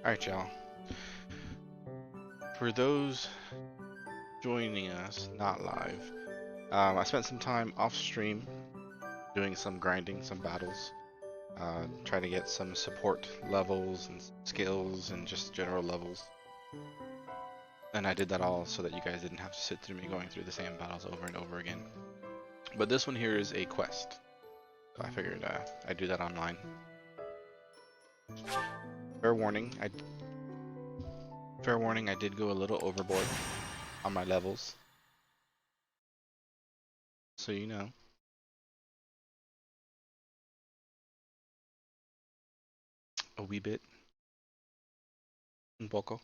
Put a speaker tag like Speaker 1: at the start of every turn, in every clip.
Speaker 1: Alright, y'all. For those joining us, not live, I spent some time off stream doing some grinding, some battles, trying to get some support levels and skills and just general levels. And I did that all so that you guys didn't have to sit through me going through the same battles over and over again. But this one here is a quest, so I figured I'd do that online. Fair warning, I did go a little overboard on my levels, so you know. A wee bit. Un poco.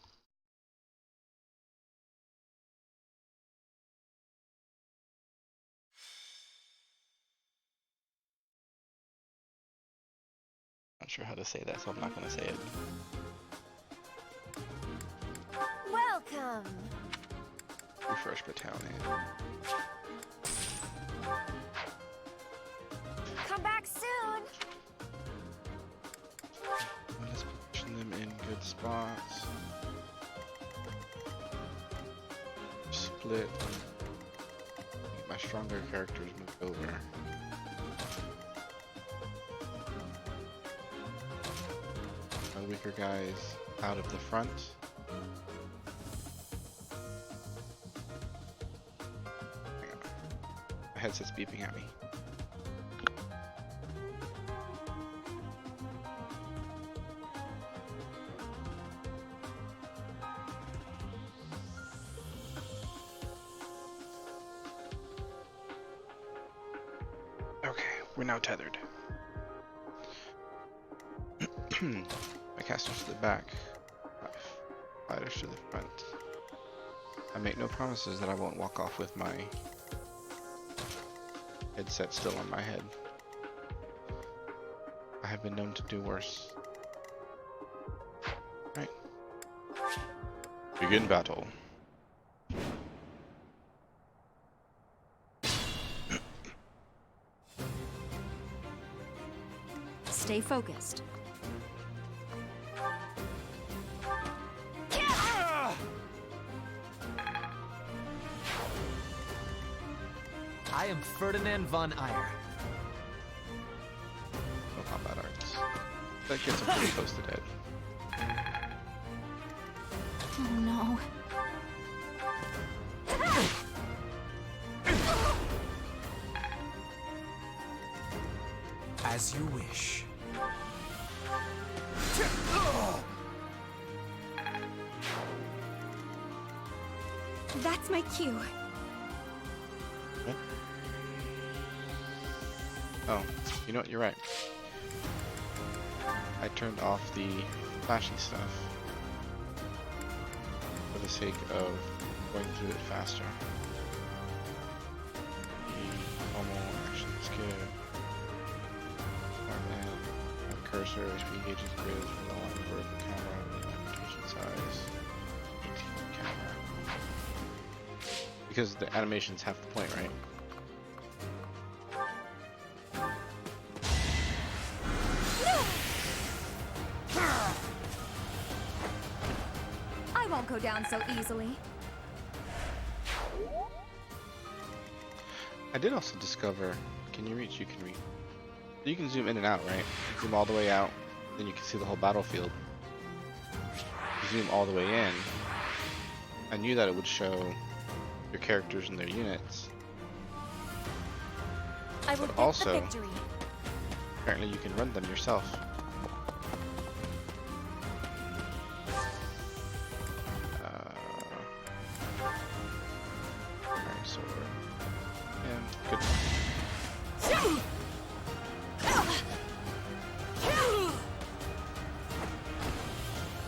Speaker 1: Not sure how to say that, so I'm not gonna say it.
Speaker 2: Welcome.
Speaker 1: Refresh battalion.
Speaker 2: Come back soon.
Speaker 1: Let's position them in good spots. Split. Get my stronger characters moved over. My weaker guys out of the front. Hang on. My headset's beeping at me. Okay, we're now tethered. My casters to the back, my fighters to the front. I make no promises that I won't walk off with my headset still on my head. I have been known to do worse. Right. Begin battle.
Speaker 2: Stay focused.
Speaker 3: I am Ferdinand von Eyre.
Speaker 1: No combat arts. That gets him pretty close to dead.
Speaker 2: Oh no.
Speaker 3: As you wish.
Speaker 2: That's my cue.
Speaker 1: What? Oh, you know what? You're right. I turned off the flashy stuff for the sake of going through it faster. The normal action skip. Cursor, HP gauges grid from the line vertical camera, animation size, 18 camera. Because the animation's half the point, right?
Speaker 2: I won't go down so easily.
Speaker 1: I did also discover, can you reach? You can reach. You can zoom in and out, right? You zoom all the way out, then you can see the whole battlefield. You zoom all the way in. I knew that it would show your characters and their units.
Speaker 2: I will
Speaker 1: But
Speaker 2: get
Speaker 1: also,
Speaker 2: the victory.
Speaker 1: apparently you can run them yourself. Alright, so yeah, good.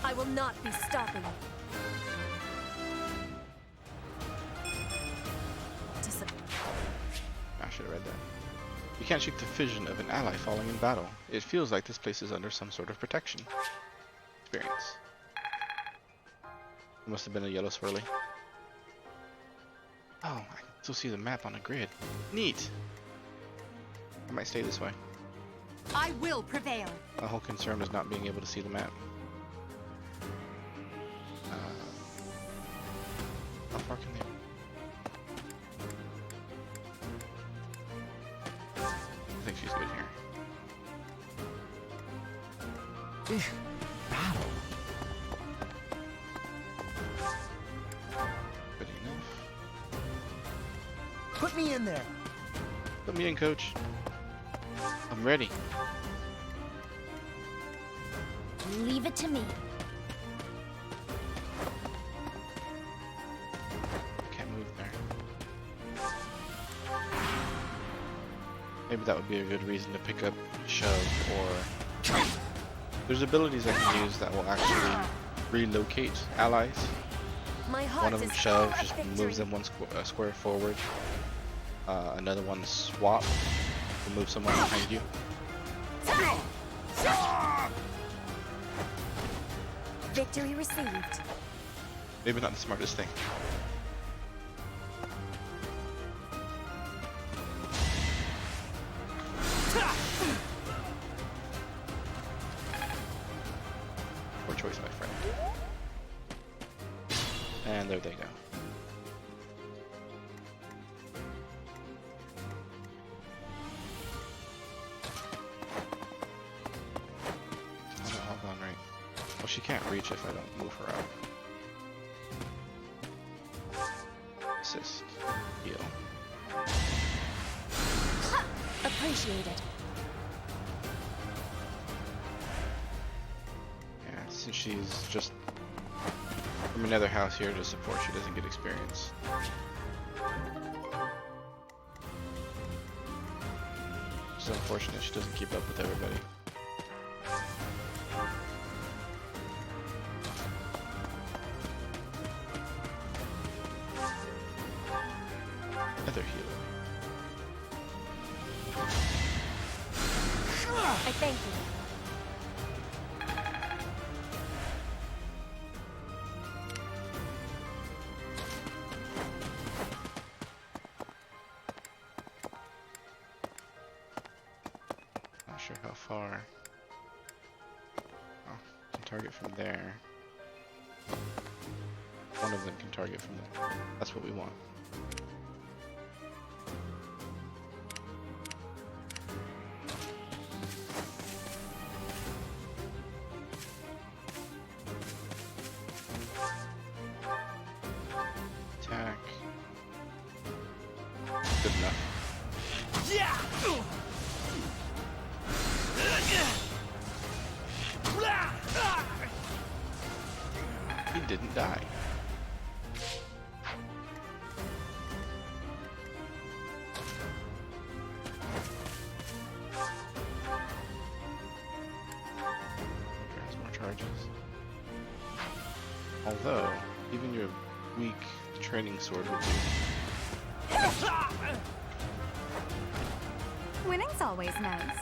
Speaker 2: I will not be stopping.
Speaker 1: I should have read that. You can't shoot the vision of an ally falling in battle. It feels like this place is under some sort of protection. Experience. It must have been a yellow swirly. Oh, I can still see the map on a grid. Neat! I might stay this way.
Speaker 2: I will prevail.
Speaker 1: My whole concern is not being able to see the map. far can they? I think she's good here.
Speaker 3: Battle.
Speaker 1: Good enough.
Speaker 3: Put me in there.
Speaker 1: Put me in, coach. I'm ready.
Speaker 2: Leave it to me.
Speaker 1: Can't move there. Maybe that would be a good reason to pick up shove, or there's abilities I can use that will actually relocate allies.
Speaker 2: My heart
Speaker 1: One of them
Speaker 2: is
Speaker 1: shove
Speaker 2: full of
Speaker 1: just
Speaker 2: victory.
Speaker 1: moves them one square forward. Another one swap will move someone behind you.
Speaker 2: Victory received.
Speaker 1: Maybe not the smartest thing. Poor choice, my friend. And there they go. Hold on, right. Well, she can't reach if I don't move her up. Assist. Heal.
Speaker 2: Appreciated.
Speaker 1: Yeah, since she's just from another house here to support, she doesn't get experience. It's unfortunate she doesn't keep up with everybody. Other healer.
Speaker 2: I thank you.
Speaker 1: Not sure how far. Oh, can target from there. One of them can target from there. That's what we want. Attack. Good enough. He didn't die. There's more charges. Although, even your weak training sword would do.
Speaker 2: Winning's always nice.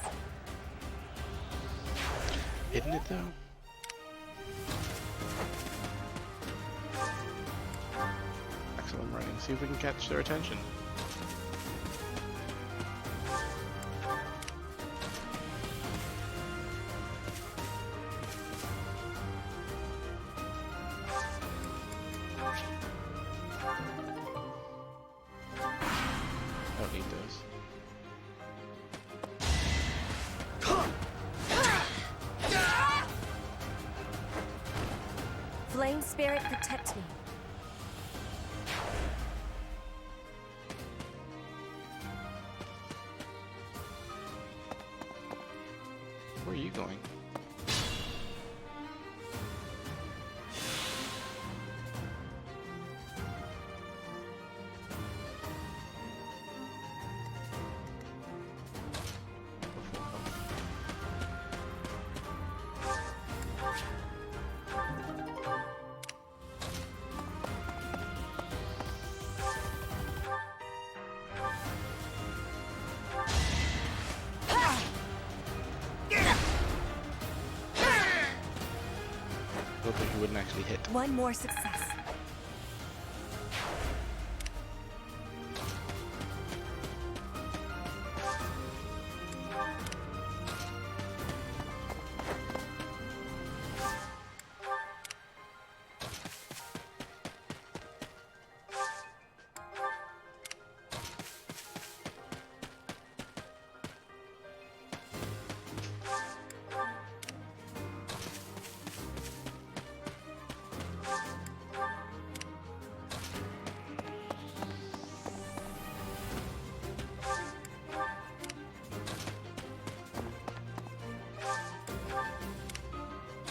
Speaker 1: Isn't it though? Excellent running. See if we can catch their attention. Don't need those.
Speaker 2: Flame spirit, protect me.
Speaker 1: Where are you going? Hoping he wouldn't actually hit.
Speaker 2: One more success.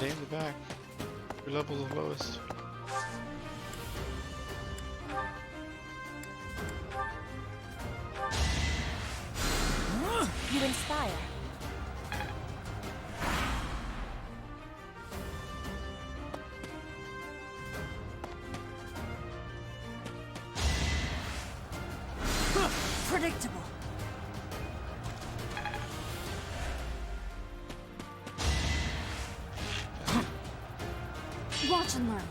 Speaker 1: stay in the back. Your level's the lowest.
Speaker 2: You inspire. Predictable. Watch and learn.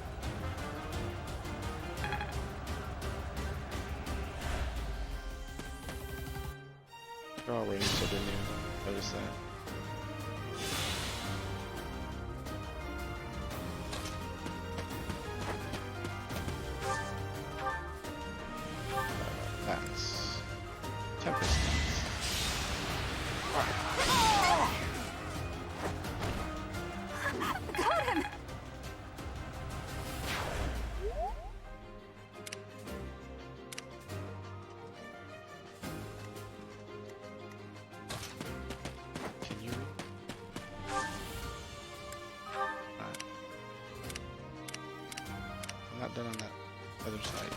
Speaker 1: Draw range, so didn't even notice that. That's Tempest.
Speaker 2: Got him!
Speaker 1: Can you? I'm not done on that other side.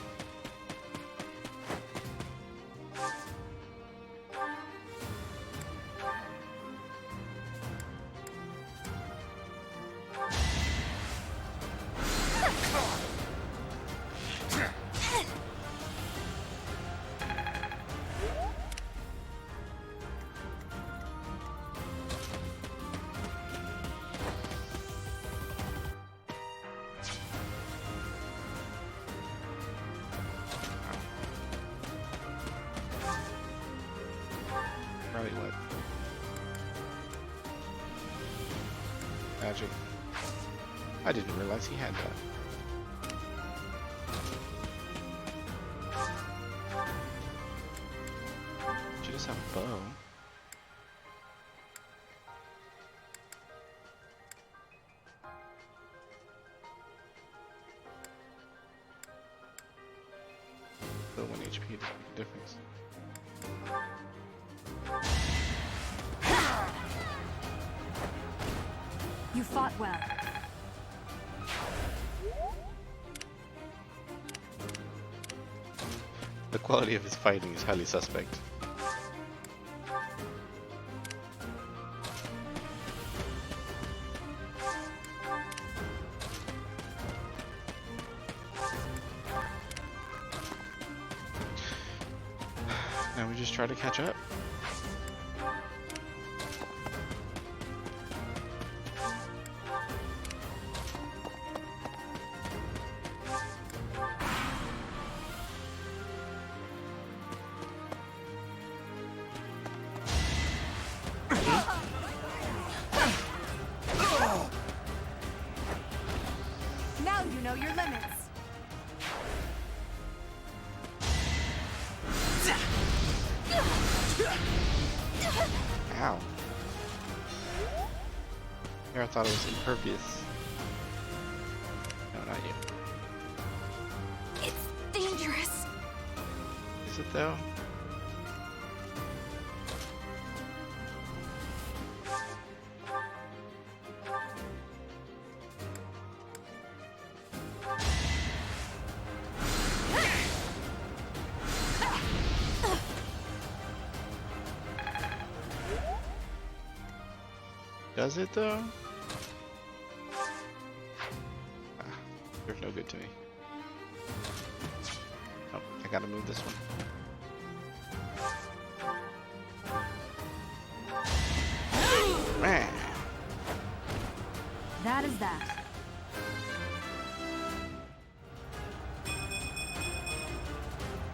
Speaker 1: Probably what? Magic. I didn't realize he had that. She just have a bow. The 1 HP difference.
Speaker 2: You fought well.
Speaker 1: The quality of his fighting is highly suspect. Now we just try to catch up.
Speaker 2: Now you know your limits.
Speaker 1: Ow. Here I thought it was impervious. No, not you.
Speaker 2: It's dangerous.
Speaker 1: Is it though? Does it though? Ah, you're no good to me. Oh, I gotta move this one. Man.
Speaker 2: That is that.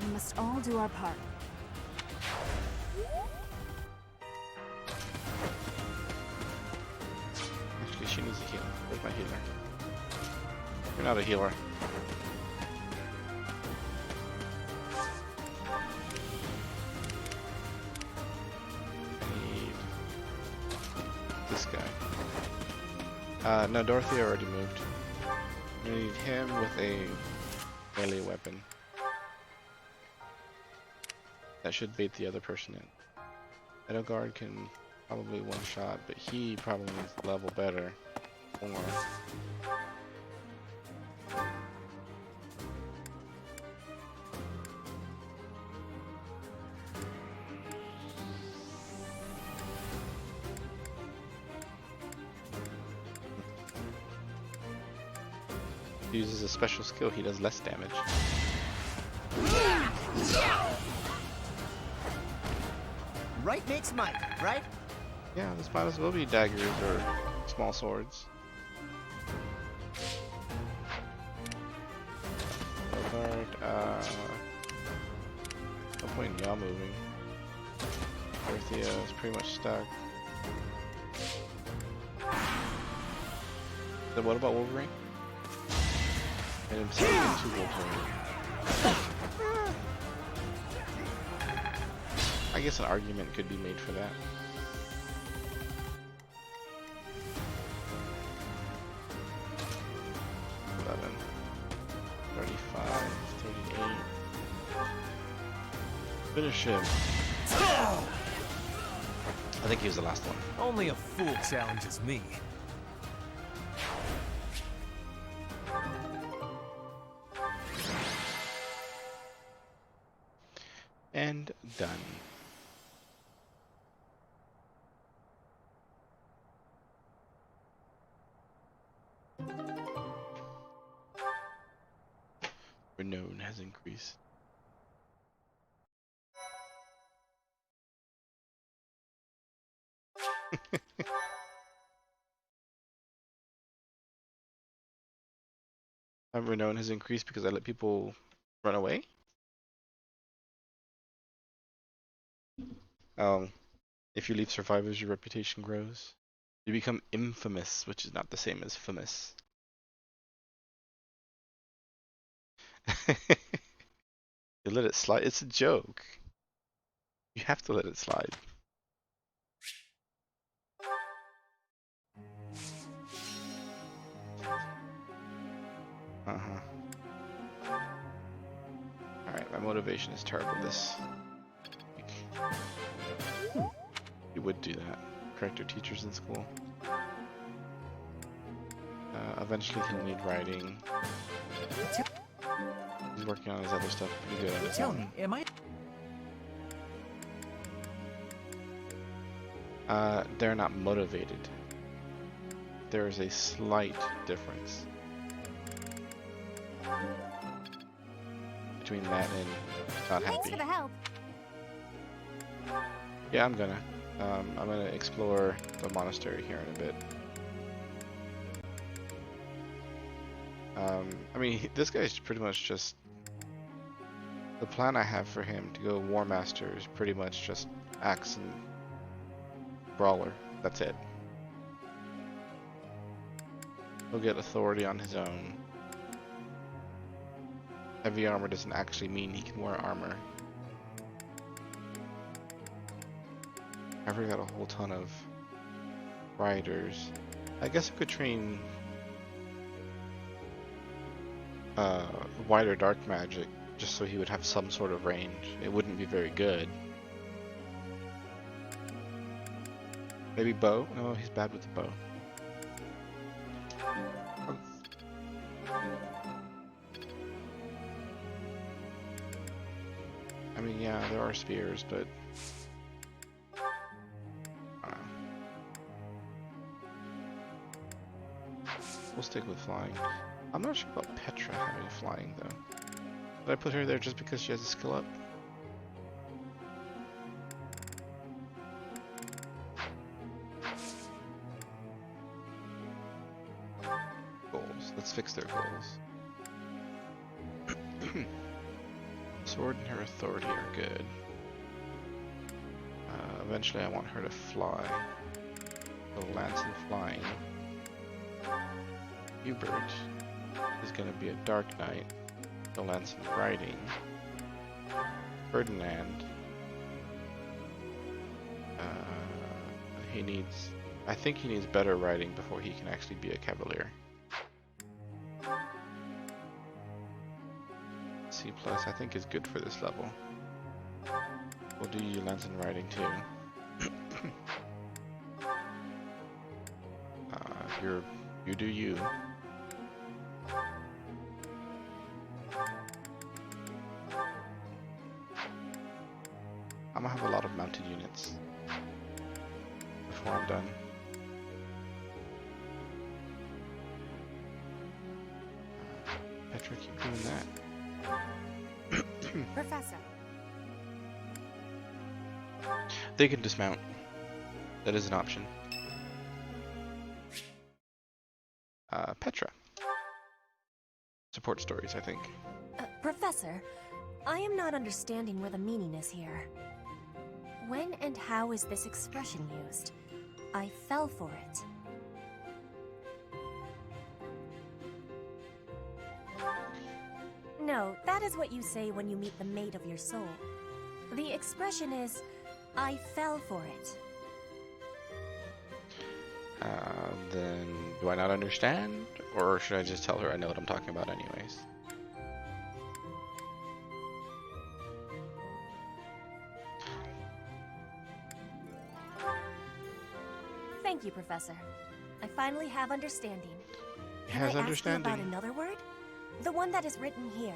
Speaker 2: We must all do our part.
Speaker 1: Actually, she needs a heal. Where's my healer? You're not a healer. I need this guy. No, Dorothy already moved. I need him with a melee weapon. That should bait the other person in. Edelgard can probably one-shot, but he probably needs to level better. more. He uses a special skill, he does less damage.
Speaker 3: Right makes might, right?
Speaker 1: Yeah, this might as well be daggers or small swords. Guard, no point in y'all moving. Dorothea is pretty much stuck. Then what about Wolverine? Made him send into Wolverine. I guess an argument could be made for that. Finish him. I think he was the last one.
Speaker 3: Only a fool challenges me.
Speaker 1: And done. Renown has increased. Renown has increased because I let people run away? If you leave survivors, your reputation grows. You become infamous, which is not the same as famous. You let it slide. It's a joke. You have to let it slide. Alright, my motivation is terrible this week. You would do that. Correct your teachers in school. Eventually he'll need writing. He's working on his other stuff pretty good on his
Speaker 3: Tell
Speaker 1: own.
Speaker 3: me, am I?
Speaker 1: They're not motivated. There is a slight difference between that and not
Speaker 2: Thanks
Speaker 1: happy.
Speaker 2: for the help.
Speaker 1: Yeah, I'm gonna explore the monastery here in a bit. I mean, this guy's pretty much just... The plan I have for him to go War Master is pretty much just Axe and Brawler. That's it. He'll get authority on his own. Heavy armor doesn't actually mean he can wear armor. I've already got a whole ton of riders. I guess I could train wider dark magic just so he would have some sort of range. It wouldn't be very good. Maybe bow? No, he's bad with the bow. I mean, yeah, there are spears, but we'll stick with flying. I'm not sure about Petra having flying, though. Did I put her there just because she has a skill up? Goals. Let's fix their goals. Sword and her authority are good. Eventually I want her to fly. So lance and flying. Hubert is going to be a dark knight. So lance and riding. Ferdinand. I think he needs better riding before he can actually be a cavalier. C+ I think is good for this level. We'll do you lance and riding too. You're You do you. I'm gonna have a lot of mounted units before I'm done. Petra, keep doing that.
Speaker 2: Professor.
Speaker 1: They can dismount. That is an option. Petra. Support stories, I think.
Speaker 4: Professor, I am not understanding where the meaning is here. When and how is this expression used? I fell for it. No, that is what you say when you meet the mate of your soul. The expression is, I fell for it.
Speaker 1: Then do I not understand? Or should I just tell her I know what I'm talking about anyways?
Speaker 4: Thank you, Professor. I finally have understanding.
Speaker 1: He
Speaker 4: Can
Speaker 1: has
Speaker 4: I
Speaker 1: understanding.
Speaker 4: ask you about another word? The one that is written here.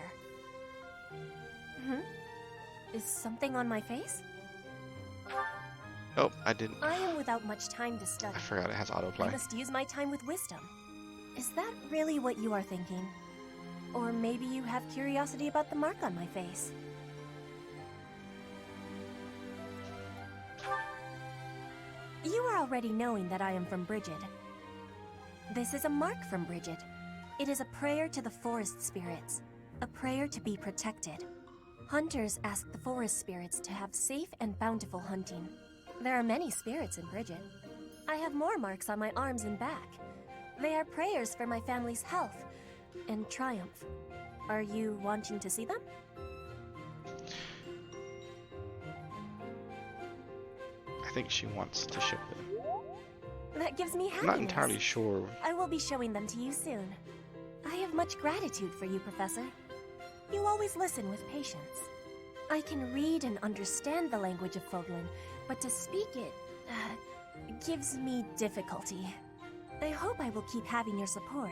Speaker 4: Is something on my face?
Speaker 1: Oh, I didn't.
Speaker 4: I am without much time to study.
Speaker 1: I forgot it has
Speaker 4: I
Speaker 1: autoplay.
Speaker 4: must use my time with wisdom. Is that really what you are thinking? Or maybe you have curiosity about the mark on my face. You are already knowing that I am from Brigid. This is a mark from Brigid. It is a prayer to the forest spirits, a prayer to be protected. Hunters ask the forest spirits to have safe and bountiful hunting. There are many spirits in Brigid. I have more marks on my arms and back. They are prayers for my family's health and triumph. Are you wanting to see them?
Speaker 1: I think she wants to show them.
Speaker 4: That gives me happiness.
Speaker 1: I'm not entirely sure.
Speaker 4: I will be showing them to you soon. I have much gratitude for you, Professor. You always listen with patience. I can read and understand the language of Foglin, but to speak it, gives me difficulty. I hope I will keep having your support,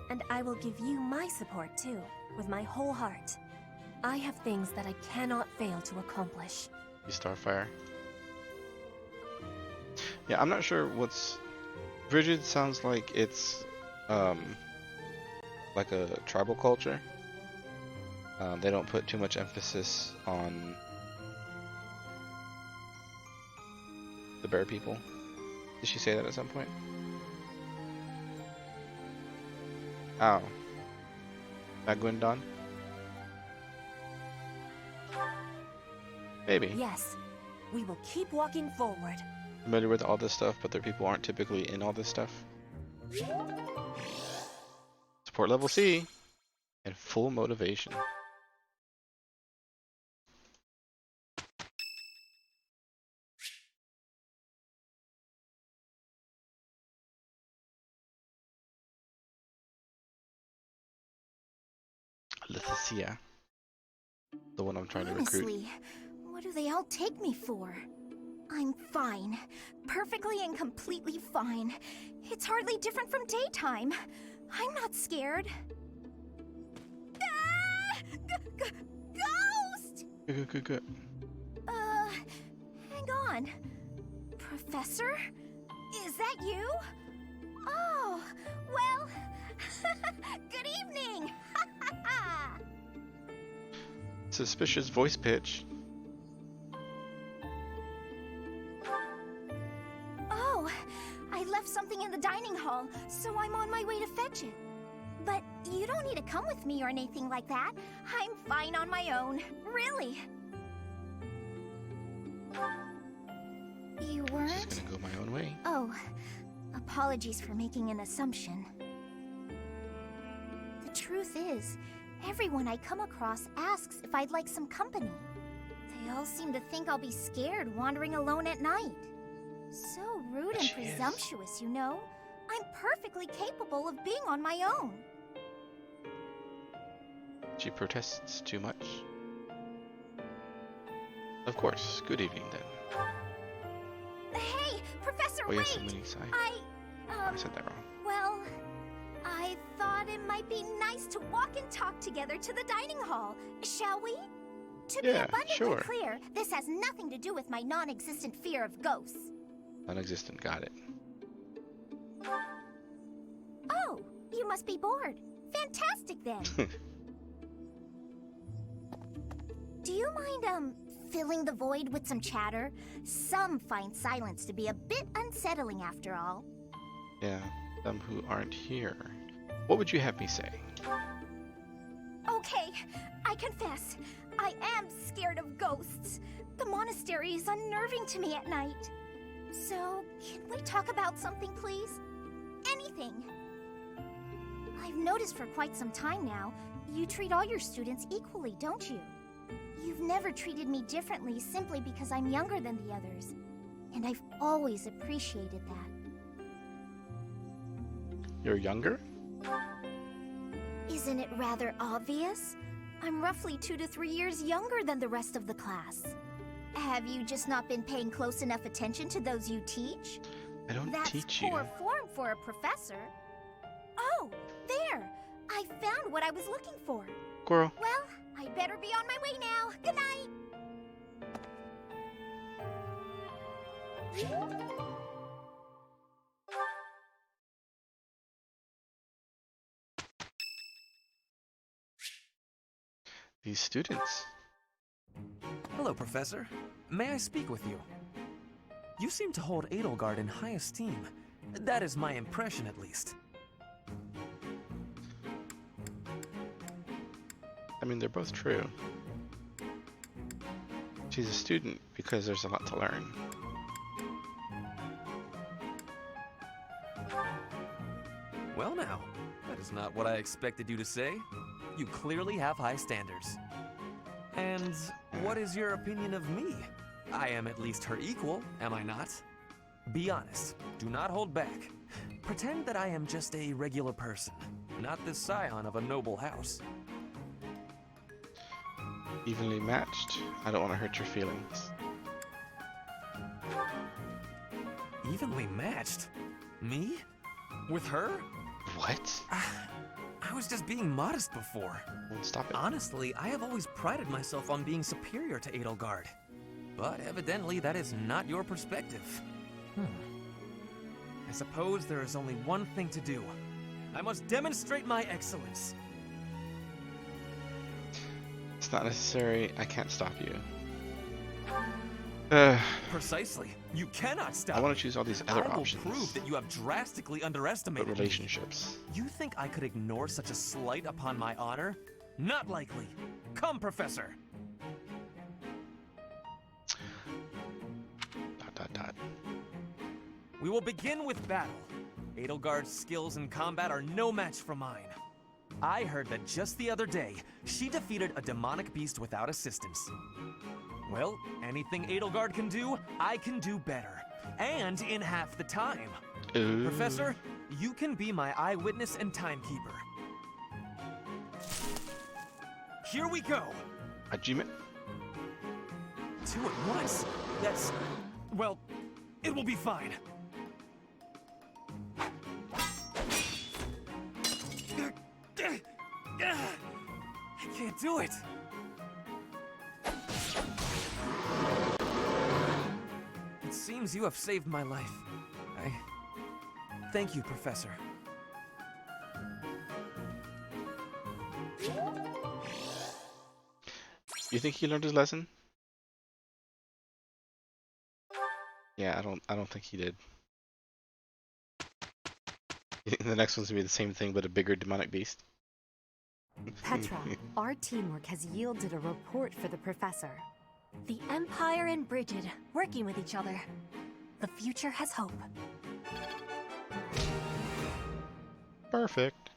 Speaker 4: and I will give you my support too, with my whole heart. I have things that I cannot fail to accomplish.
Speaker 1: You Starfire. Yeah, I'm not sure what's... Brigid sounds like it's like a tribal culture. They don't put too much emphasis on the bear people. Did she say that at some point? Oh. Magwindon? Maybe.
Speaker 4: Yes, we will keep walking forward.
Speaker 1: Familiar with all this stuff, but their people aren't typically in all this stuff. Support level C and full motivation. Leticia, the one I'm trying to recruit.
Speaker 2: Honestly, what do they all take me for? I'm fine. Perfectly and completely fine. It's hardly different from daytime. I'm not scared. Ah! Ghost!
Speaker 1: Good.
Speaker 2: Hang on. Professor? Is that you? Oh, well, good evening.
Speaker 1: Suspicious voice pitch.
Speaker 2: Oh, I left something in the dining hall, so I'm on my way to fetch it. But you don't need to come with me or anything like that. I'm fine on my own, really. You
Speaker 1: Just
Speaker 2: weren't?
Speaker 1: gonna go my own way.
Speaker 2: Oh, apologies for making an assumption. The truth is, everyone I come across asks if I'd like some company. They all seem to think I'll be scared wandering alone at night. So rude and
Speaker 1: She is.
Speaker 2: presumptuous, you know? I'm perfectly capable of being on my own.
Speaker 1: She protests too much. Of course. Good evening then.
Speaker 2: Hey, Professor,
Speaker 1: Oh yes,
Speaker 2: wait!
Speaker 1: the mini side.
Speaker 2: I
Speaker 1: I said that wrong.
Speaker 2: well, thought it might be nice to walk and talk together to the dining hall. Shall we? To be
Speaker 1: Yeah,
Speaker 2: abundantly
Speaker 1: sure.
Speaker 2: clear, this has nothing to do with my non-existent fear of ghosts.
Speaker 1: Non-existent, got it.
Speaker 2: Oh, you must be bored. Fantastic then. Do you mind, filling the void with some chatter? Some find silence to be a bit unsettling after all.
Speaker 1: Yeah, some who aren't here. What would you have me say?
Speaker 2: Okay, I confess, I am scared of ghosts. The monastery is unnerving to me at night. So, can we talk about something, please? Anything. I've noticed for quite some time now, you treat all your students equally, don't you? You've never treated me differently simply because I'm younger than the others. And I've always appreciated that.
Speaker 1: You're younger?
Speaker 2: Isn't it rather obvious? I'm roughly 2 to 3 years younger than the rest of the class. Have you just not been paying close enough attention to those you teach?
Speaker 1: I don't
Speaker 2: That's
Speaker 1: teach you.
Speaker 2: poor form for a professor. Oh, there! I found what I was looking for.
Speaker 1: Squirrel.
Speaker 2: Well, I better be on my way now. Good night!
Speaker 1: These students.
Speaker 3: Hello, Professor. May I speak with you? You seem to hold Edelgard in high esteem. That is my impression, at least.
Speaker 1: I mean, they're both true. She's a student because there's a lot to learn.
Speaker 3: Well now, that is not what I expected you to say. You clearly have high standards. And what is your opinion of me? I am at least her equal, am I not? Be honest. Do not hold back. Pretend that I am just a regular person, not the scion of a noble house.
Speaker 1: Evenly matched. I don't want to hurt your feelings.
Speaker 3: Evenly matched? Me? With her?
Speaker 1: What?
Speaker 3: I was just being modest before.
Speaker 1: Well, stop it.
Speaker 3: Honestly, I have always prided myself on being superior to Edelgard. But evidently that is not your perspective. I suppose there is only one thing to do. I must demonstrate my excellence.
Speaker 1: It's not necessary. I can't stop you.
Speaker 3: Precisely. You cannot stop.
Speaker 1: I want to choose all these other
Speaker 3: I will
Speaker 1: options.
Speaker 3: prove that you have drastically
Speaker 1: But
Speaker 3: underestimated me.
Speaker 1: relationships.
Speaker 3: You think I could ignore such a slight upon my honor? Not likely. Come, Professor.
Speaker 1: Dot dot dot.
Speaker 3: We will begin with battle. Edelgard's skills in combat are no match for mine. I heard that just the other day, she defeated a demonic beast without assistance. Well, anything Edelgard can do, I can do better. And in half the time.
Speaker 1: Ooh.
Speaker 3: Professor, you can be my eyewitness and timekeeper. Here we go!
Speaker 1: Hajime.
Speaker 3: 2 at once? That's... well, it will be fine. I can't do it. It seems you have saved my life. Thank you, Professor.
Speaker 1: You think he learned his lesson? Yeah, I don't think he did. You think the next one's gonna be the same thing but a bigger demonic beast?
Speaker 5: Petra, our teamwork has yielded a report for the professor.
Speaker 4: The Empire and Brigid, working with each other. The future has hope.
Speaker 1: Perfect.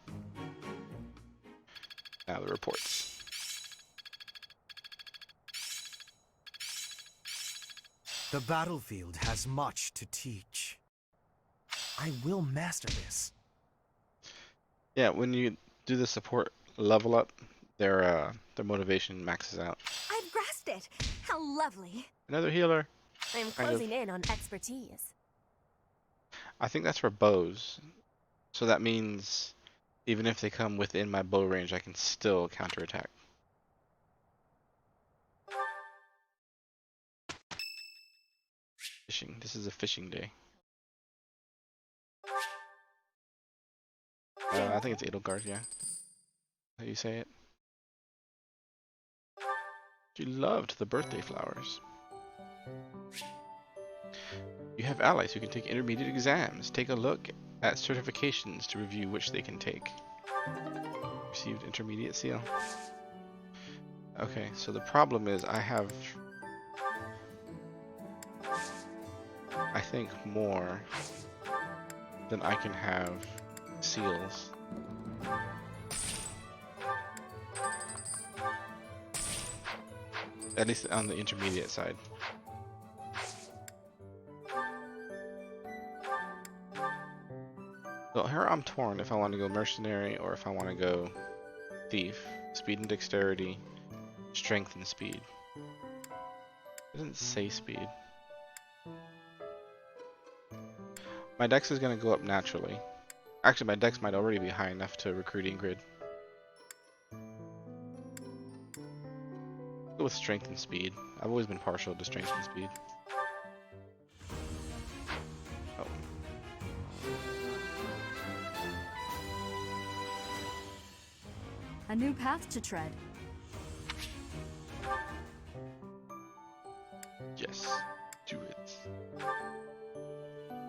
Speaker 1: Now the reports.
Speaker 6: The battlefield has much to teach. I will master this.
Speaker 1: Yeah, when you do the support level up, their motivation maxes out.
Speaker 4: I've grasped it! How lovely!
Speaker 1: Another healer.
Speaker 4: I'm
Speaker 1: Kind of.
Speaker 4: closing in on expertise.
Speaker 1: I think that's for bows. So that means Even if they come within my bow range, I can still counterattack. Fishing. This is a fishing day. I think it's Edelgard, yeah. How you say it? She loved the birthday flowers. You have allies who can take intermediate exams. Take a look at certifications to review which they can take. Received intermediate seal. Okay, so the problem is I have, I think, more than I can have seals. At least on the intermediate side. So here I'm torn if I want to go mercenary or if I want to go thief. Speed and dexterity, strength and speed. It doesn't say speed. My dex is going to go up naturally. Actually, my dex might already be high enough to recruit Ingrid. Go with strength and speed. I've always been partial to strength and speed. Oh.
Speaker 5: A new path to tread.
Speaker 1: Yes. Do it.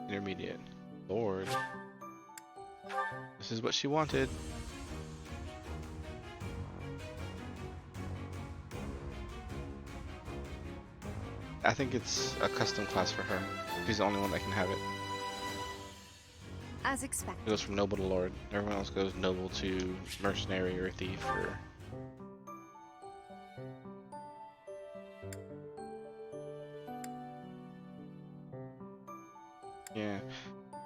Speaker 1: Intermediate. Lord. This is what she wanted. I think it's a custom class for her. She's the only one that can have it.
Speaker 5: As
Speaker 1: It
Speaker 5: expected.
Speaker 1: goes from noble to lord. Everyone else goes noble to mercenary or thief or... Yeah.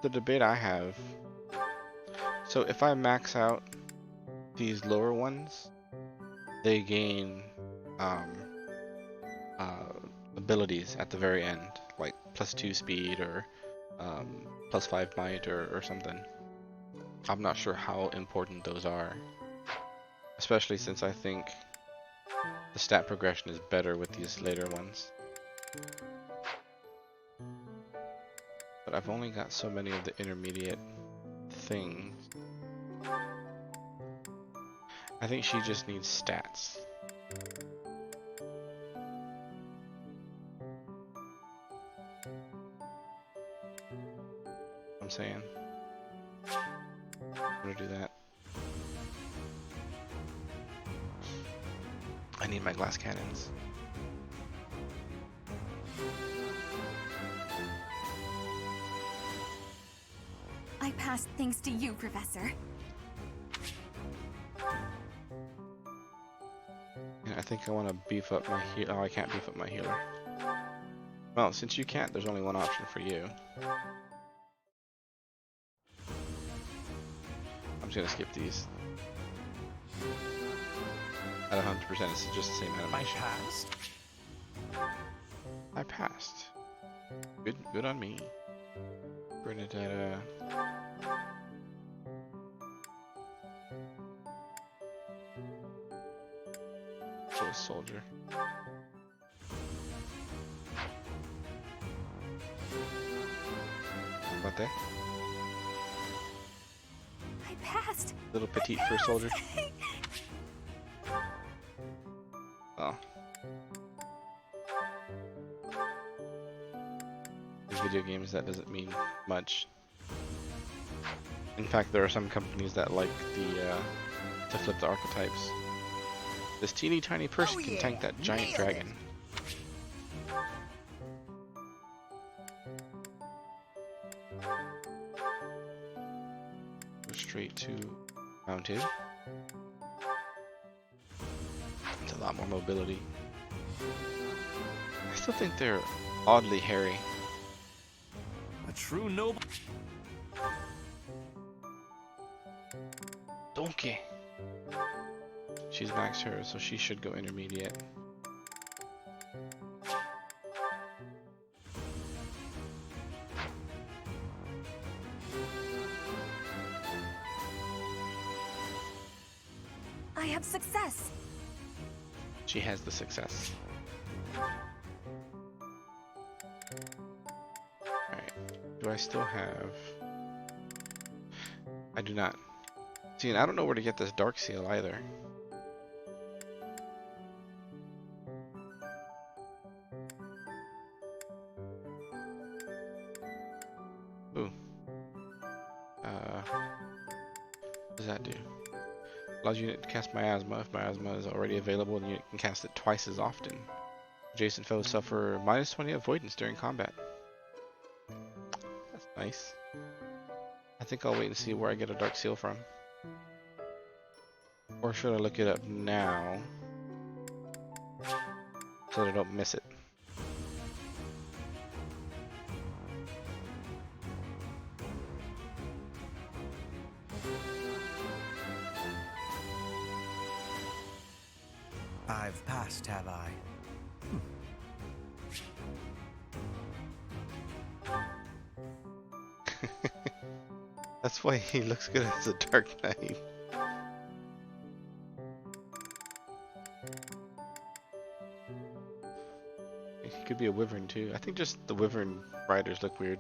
Speaker 1: The debate I have... So if I max out these lower ones, they gain abilities at the very end, like +2 speed or +5 might or something. I'm not sure how important those are, especially since I think the stat progression is better with these later ones. But I've only got so many of the intermediate things. I think she just needs stats. I'm saying. I'm gonna do that. I need my glass cannons.
Speaker 5: I passed thanks to you, Professor.
Speaker 1: Yeah, I think I want to beef up my heal. Oh, I can't beef up my healer. Well, since you can't, there's only one option for you. I'm just gonna skip these. At 100%, it's just the same
Speaker 3: I
Speaker 1: animation.
Speaker 3: passed?
Speaker 1: I passed. Good on me. Bernadetta. So a soldier. What that?
Speaker 5: I passed.
Speaker 1: Little petite for a soldier. Oh. In video games, that doesn't mean much. In fact, there are some companies that like the to flip the archetypes. This teeny tiny person can tank that giant dragon. Go straight to mounted. It's a lot more mobility. I still think they're oddly hairy.
Speaker 3: A true noble.
Speaker 1: Donkey. She's maxed her, so she should go intermediate.
Speaker 4: I have success.
Speaker 1: She has the success. Alright. Do I still have... I do not. See, and I don't know where to get this dark seal either. Ooh. What does that do? Allows you to cast Miasma. If Miasma is already available, then you can cast it twice as often. Adjacent foes suffer -20 avoidance during combat. That's nice. I think I'll wait and see where I get a dark seal from. Or should I look it up now? So that I don't miss it.
Speaker 6: I've passed, have I?
Speaker 1: That's why he looks good as a Dark Knight. He could be a Wyvern too. I think just the Wyvern riders look weird.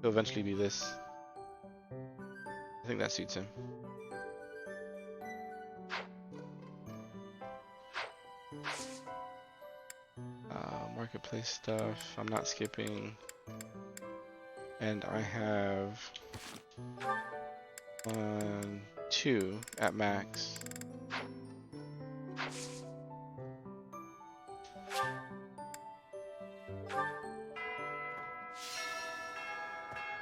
Speaker 1: He'll eventually be this. I think that suits him. Marketplace stuff, I'm not skipping. And I have 1, 2 at max.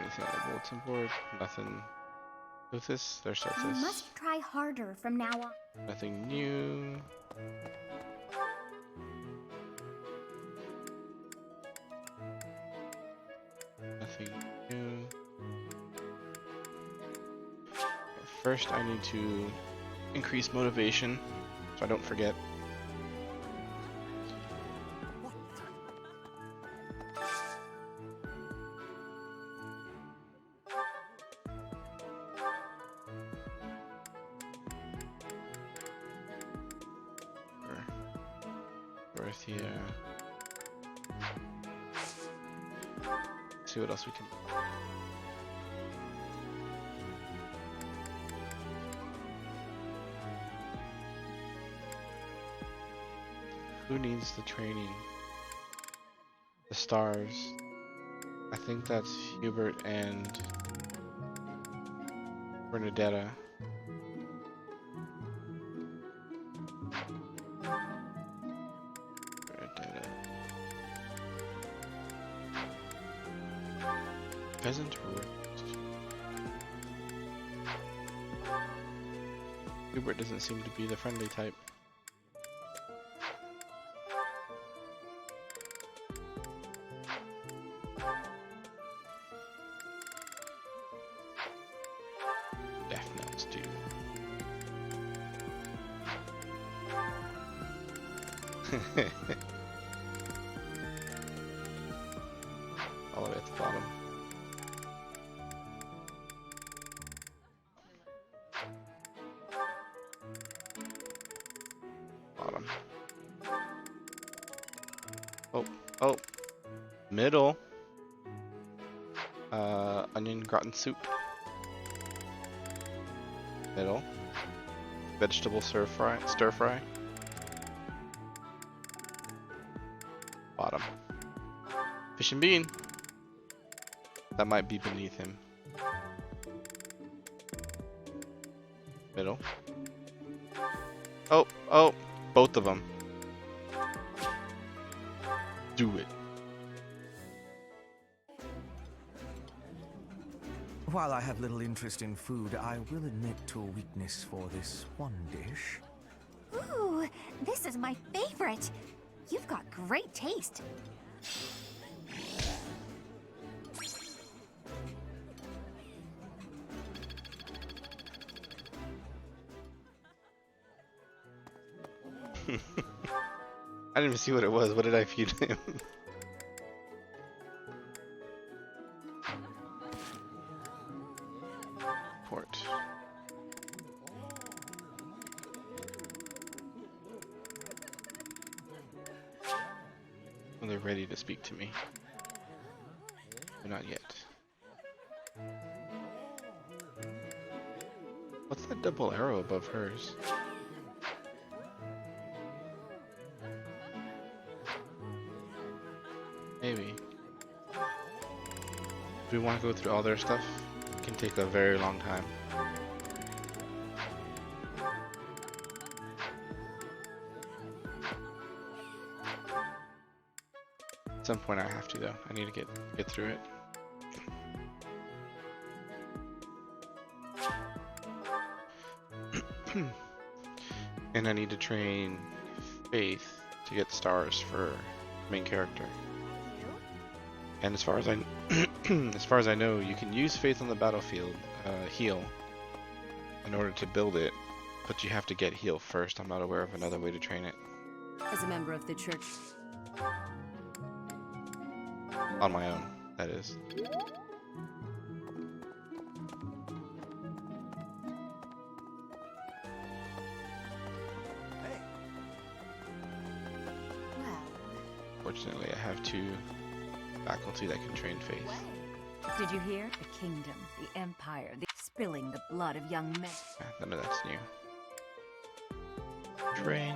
Speaker 1: Anything on the bulletin board? Nothing. With this, there starts
Speaker 2: You
Speaker 1: this.
Speaker 2: must try harder from now on.
Speaker 1: Nothing new. Nothing new. First, I need to increase motivation so I don't forget. Dorothea. See what else we can. Who needs the training? The stars. I think that's Hubert and Bernadetta. Peasant or Hubert doesn't seem to be the friendly type. Death notes, dude. All the way at the bottom. Oh, middle. Onion gratin soup. Middle. Vegetable stir fry. Bottom. Fish and bean. That might be beneath him. Middle. Oh, both of them. Do it.
Speaker 6: While I have little interest in food, I will admit to a weakness for this one dish.
Speaker 2: Ooh, this is my favorite. You've got great taste.
Speaker 1: I didn't even see what it was. What did I feed him? ready to speak to me. But not yet. What's that double arrow above hers? Maybe. Do we want to go through all their stuff? It can take a very long time. At some point I have to though. I need to get through it. And I need to train Faith to get stars for main character. And as far as I as far as I know, you can use Faith on the battlefield, heal, in order to build it, but you have to get heal first. I'm not aware of another way to train it.
Speaker 5: As a member of the church.
Speaker 1: On my own, that is.
Speaker 5: Well,
Speaker 1: Fortunately, I have 2 faculty that can train Faith.
Speaker 5: did you hear? The kingdom, the empire, the spilling the blood of young men.
Speaker 1: None of that's new. Train.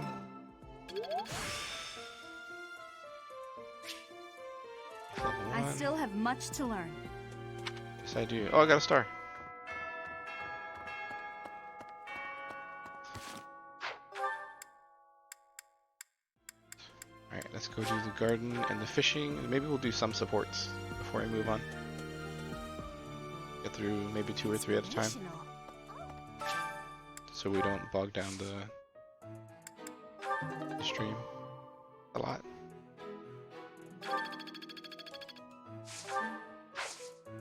Speaker 1: Level 1.
Speaker 5: I still have much to learn.
Speaker 1: Yes, I do. Oh, I got a star. Alright, let's go do the garden and the fishing. Maybe we'll do some supports before I move on. Get through maybe 2 or 3 at a time, so we don't bog down the stream a lot.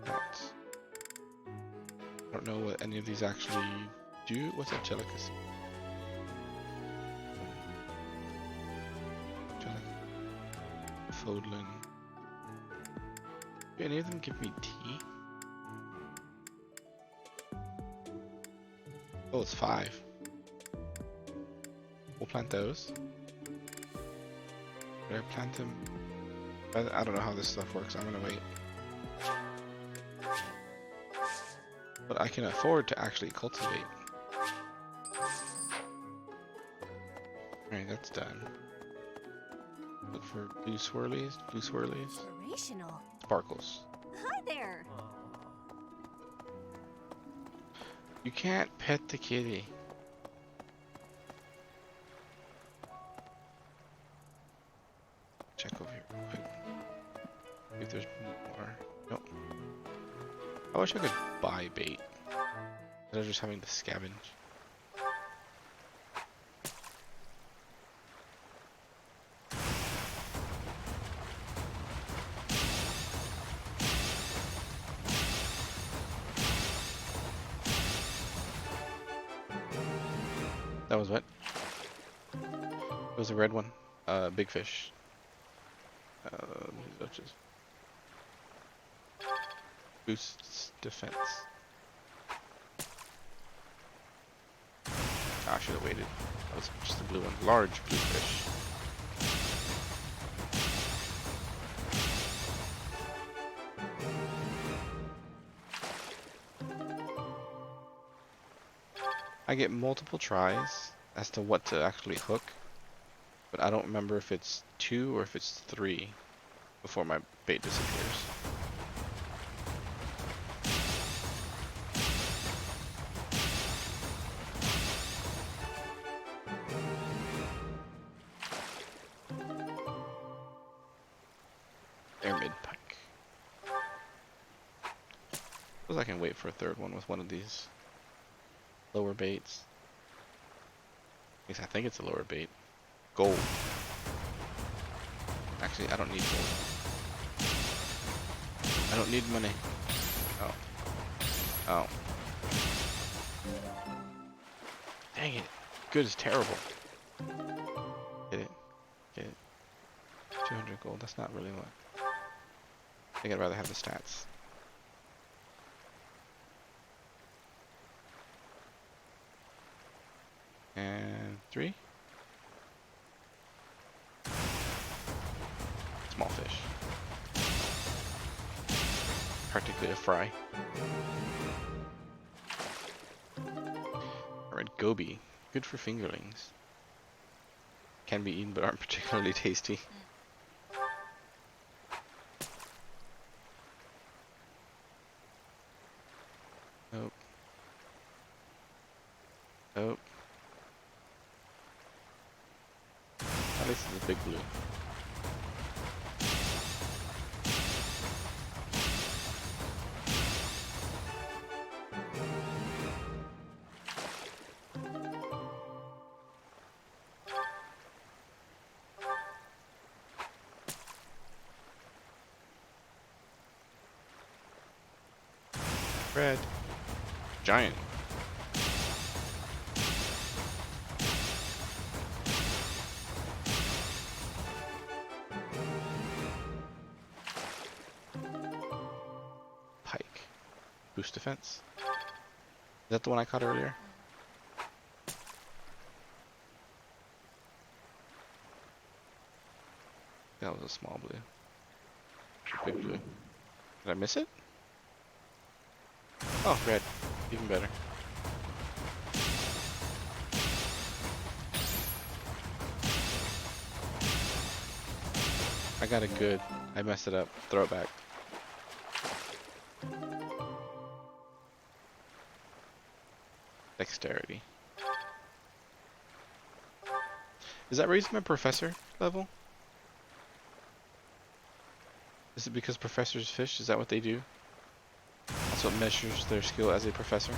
Speaker 1: Right. I don't know what any of these actually do. What's a delicacy? Fodlin. Do any of them give me tea? Oh, it's 5. We'll plant those. Did I plant them? I don't know how this stuff works. I'm gonna wait. But I can afford to actually cultivate. Alright, that's done. Look for blue swirlies. Blue swirlies.
Speaker 4: Inspirational.
Speaker 1: Sparkles.
Speaker 5: Hi there.
Speaker 1: You can't pet the kitty. Check over here real quick. See if there's more. Nope. I wish I could buy bait instead of just having to scavenge. That was what? It was a red one. Big fish. Boosts defense. I should have waited. That was just a blue one. Large blue fish. I get multiple tries as to what to actually hook, but I don't remember if it's 2 or if it's 3 before my bait disappears. Air mid pike. Suppose I can wait for a 3rd one with one of these lower baits. At least I think it's a lower bait. Gold. Actually, I don't need gold. I don't need money. Oh. Oh. Dang it. Good is terrible. Get it. Get it. 200 gold. That's not really what. I think I'd rather have the stats. And 3. Small fish. basically a fry. Red goby, good for fingerlings. Can be eaten but aren't particularly tasty. Nope. Nope. At least it's a big blue. Red. Giant. Pike. Boost defense. Is that the one I caught earlier? That was a small blue. A big blue. Did I miss it? Oh, red. Even better. I got it good. I messed it up. Throw it back. Dexterity. Is that raising my professor level? Is it because professors fish? Is that what they do? That's what measures their skill as a professor?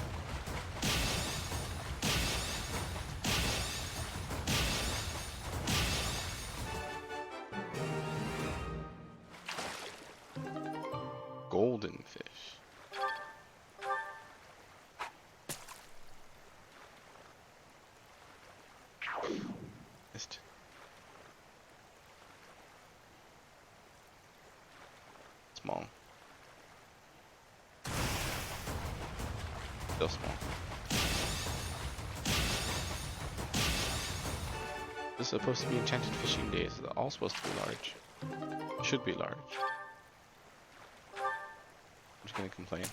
Speaker 1: Golden fish. Missed. Small. Still small. This is supposed to be enchanted fishing days. They're all supposed to be large. Should be large. I'm just gonna complain.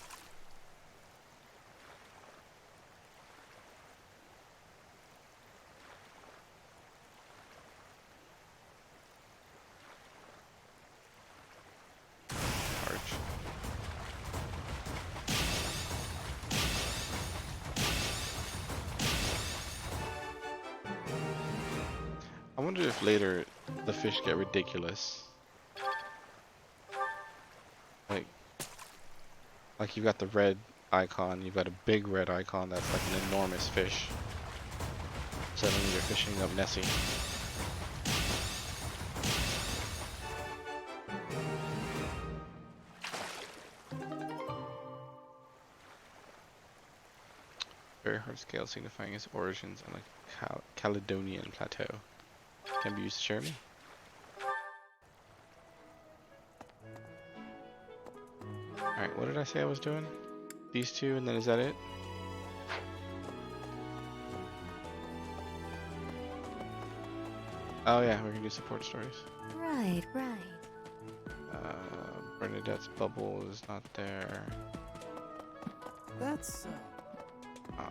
Speaker 1: Large. I wonder if later the fish get ridiculous. Like you've got the red icon, you've got a big red icon that's like an enormous fish. Suddenly you're fishing up Nessie. Very hard scale signifying its origins on the Caledonian Plateau. Can be used to share me. Alright, what did I say I was doing? These two, and then is that it? Oh yeah, we're gonna do support stories.
Speaker 5: Right, right.
Speaker 1: Bernadette's bubble is not there.
Speaker 3: That's...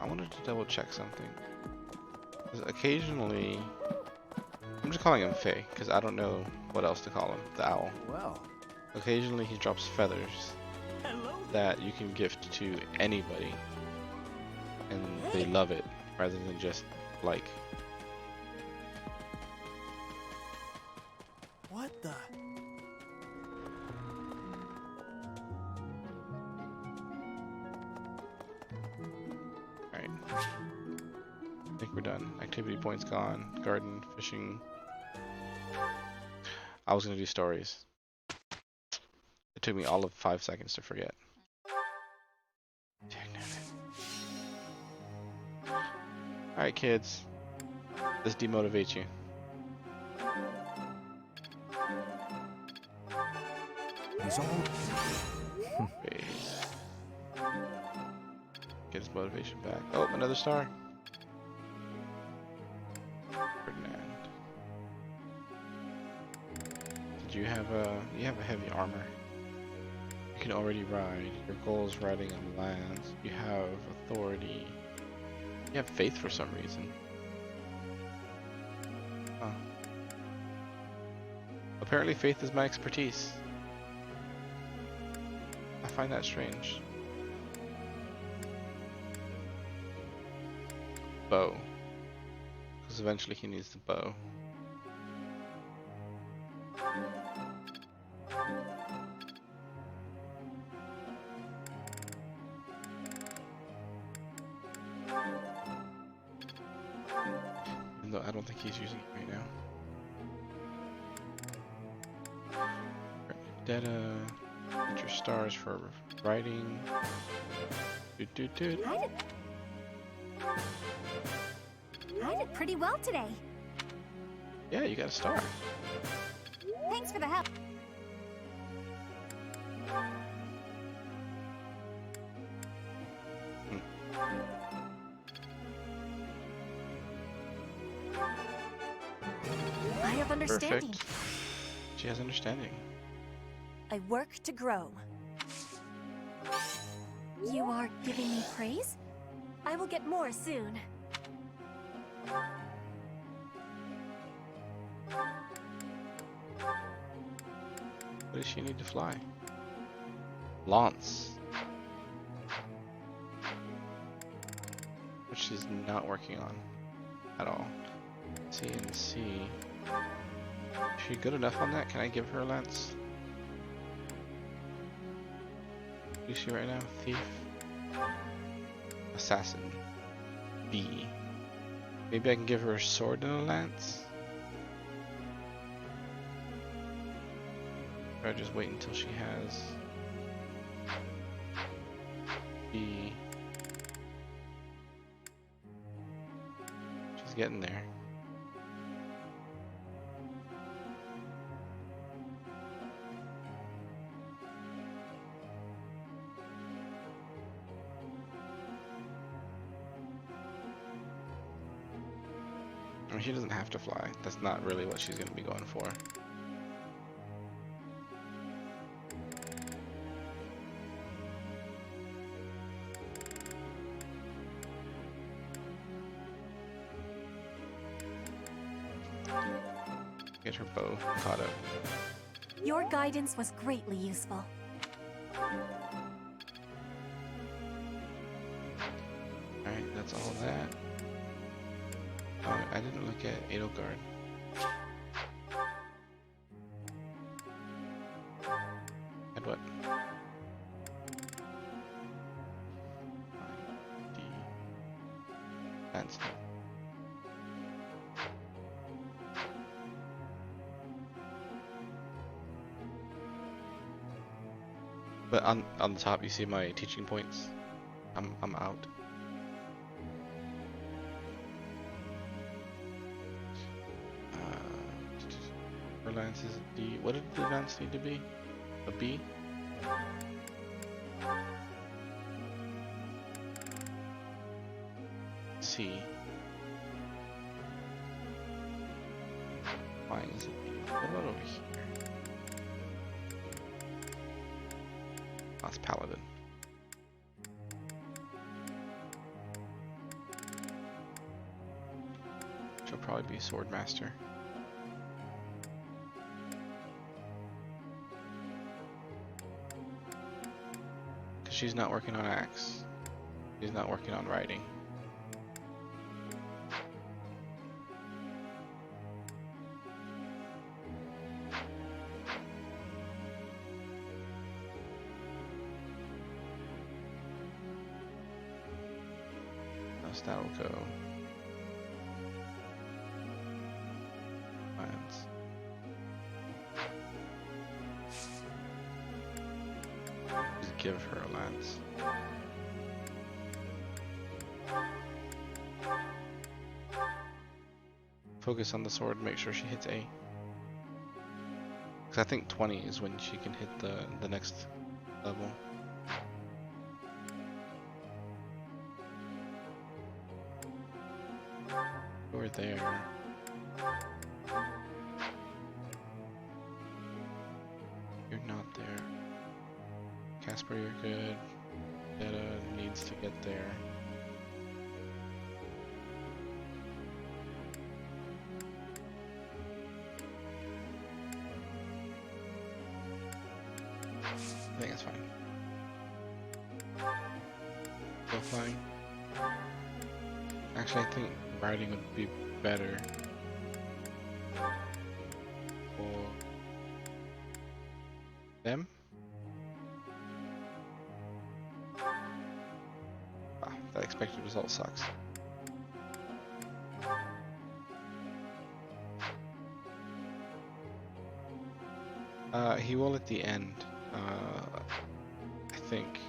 Speaker 1: I wanted to double check something. 'Cause occasionally... I'm just calling him Faye, because I don't know what else to call him. The owl.
Speaker 3: Well...
Speaker 1: Occasionally he drops feathers that you can gift to anybody. And they love it, rather than just like.
Speaker 3: What the...
Speaker 1: Alright. I think we're done. Activity points gone. Garden, fishing. I was gonna do stories. It took me all of 5 seconds to forget. Alright kids. This demotivates you.
Speaker 6: He's all
Speaker 1: Phase. Get his motivation back. Oh, another star. Ferdinand. Did you have a heavy armor? can already ride. Your goal is riding on lands. You have authority. You have faith for some reason. Huh. Apparently faith is my expertise. I find that strange. Bow. Because eventually he needs the bow. Even though I don't think he's using it right now. Vendetta. Get your stars for writing.
Speaker 2: I did pretty well today.
Speaker 1: Yeah, you got a star.
Speaker 2: Thanks for the help.
Speaker 4: I have understanding.
Speaker 1: Perfect. She has understanding.
Speaker 4: I work to grow. You are giving me praise? I will get more soon.
Speaker 1: What does she need to fly? Lance. Which she's not working on at all. C and C. Is she good enough on that? Can I give her a lance? What is she right now? Thief. Assassin. B. Maybe I can give her a sword and a lance? Or I just wait until she has B. She's getting there. I mean, she doesn't have to fly. That's not really what she's going to be going for. Get her bow caught up.
Speaker 4: Your guidance was greatly useful.
Speaker 1: Alright, that's all that. Oh, I didn't look at Edelgard. And what? D. That's not. But on the top you see my teaching points. I'm out. Her lance is a D. What did the lance need to be? A B? C. Why is it B? What about over here? That's Paladin. She'll probably be Swordmaster. Because she's not working on axe. She's not working on writing. That'll go. Lance. Just give her a lance. Focus on the sword, make sure she hits A. Because I think 20 is when she can hit the next level. You're there. You're not there. Jasper, you're good. Data needs to get there. I think it's fine. Still flying. Actually, I think riding would be better for them. Ah, that expected result sucks. He will at the end. I think.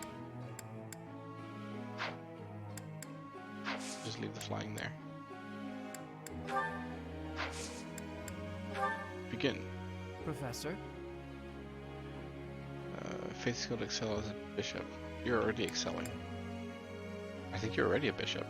Speaker 1: Just leave the flying there. Begin.
Speaker 3: Professor?
Speaker 1: Faith skill to excel as a bishop. You're already excelling. I think you're already a bishop.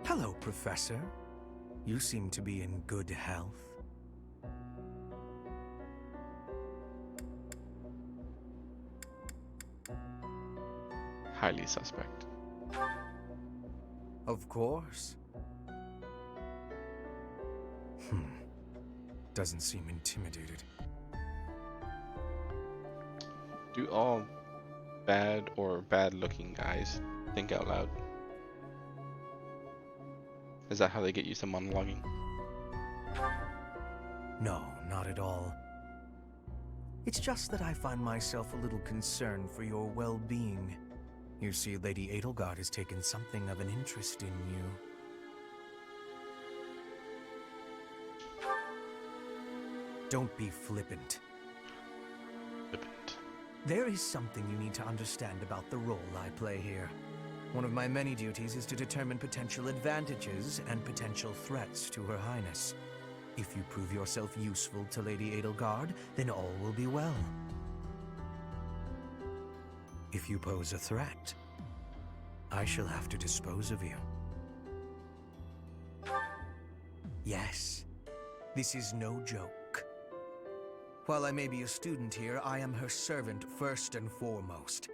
Speaker 6: Hello, Professor. You seem to be in good health.
Speaker 1: Highly suspect.
Speaker 6: Of course. Doesn't seem intimidated.
Speaker 1: Do all bad or bad-looking guys think out loud? Is that how they get used to monologuing?
Speaker 6: No, not at all. It's just that I find myself a little concerned for your well-being. You see, Lady Edelgard has taken something of an interest in you. Don't be flippant.
Speaker 1: Flippant.
Speaker 6: There is something you need to understand about the role I play here. One of my many duties is to determine potential advantages and potential threats to Her Highness. If you prove yourself useful to Lady Edelgard, then all will be well. If you pose a threat, I shall have to dispose of you. Yes, this is no joke. While I may be a student here, I am her servant first and foremost.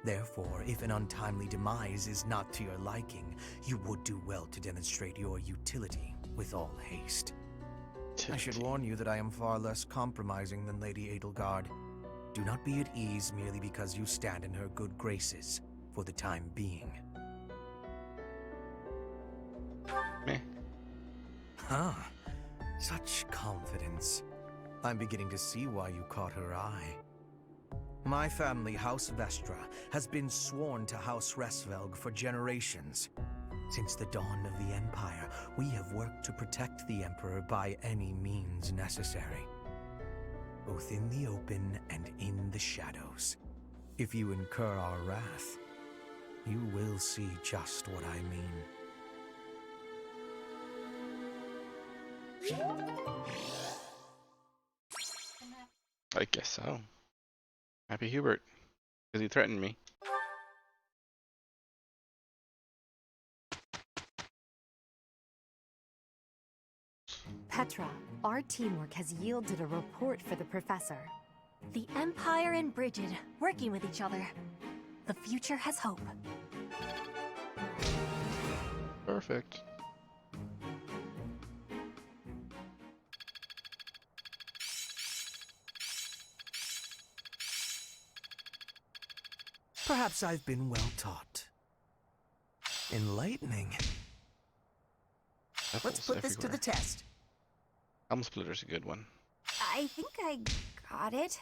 Speaker 6: Therefore, if an untimely demise is not to your liking, you would do well to demonstrate your utility with all haste. I should warn you that I am far less compromising than Lady Edelgard. Do not be at ease merely because you stand in her good graces for the time being.
Speaker 1: Meh.
Speaker 6: Ah, such confidence. I'm beginning to see why you caught her eye. My family, House Vestra, has been sworn to House Resvelg for generations. Since the dawn of the Empire, we have worked to protect the Emperor by any means necessary, both in the open and in the shadows. If you incur our wrath, you will see just what I mean.
Speaker 1: I guess so. Happy Hubert, because he threatened me.
Speaker 5: Petra, our teamwork has yielded a report for the professor.
Speaker 4: The Empire and Brigid, working with each other. The future has hope.
Speaker 1: Perfect.
Speaker 6: Perhaps I've been well taught. Enlightening.
Speaker 3: Let's put this to the test.
Speaker 1: Elm Splitter's a good one.
Speaker 2: I think I got it.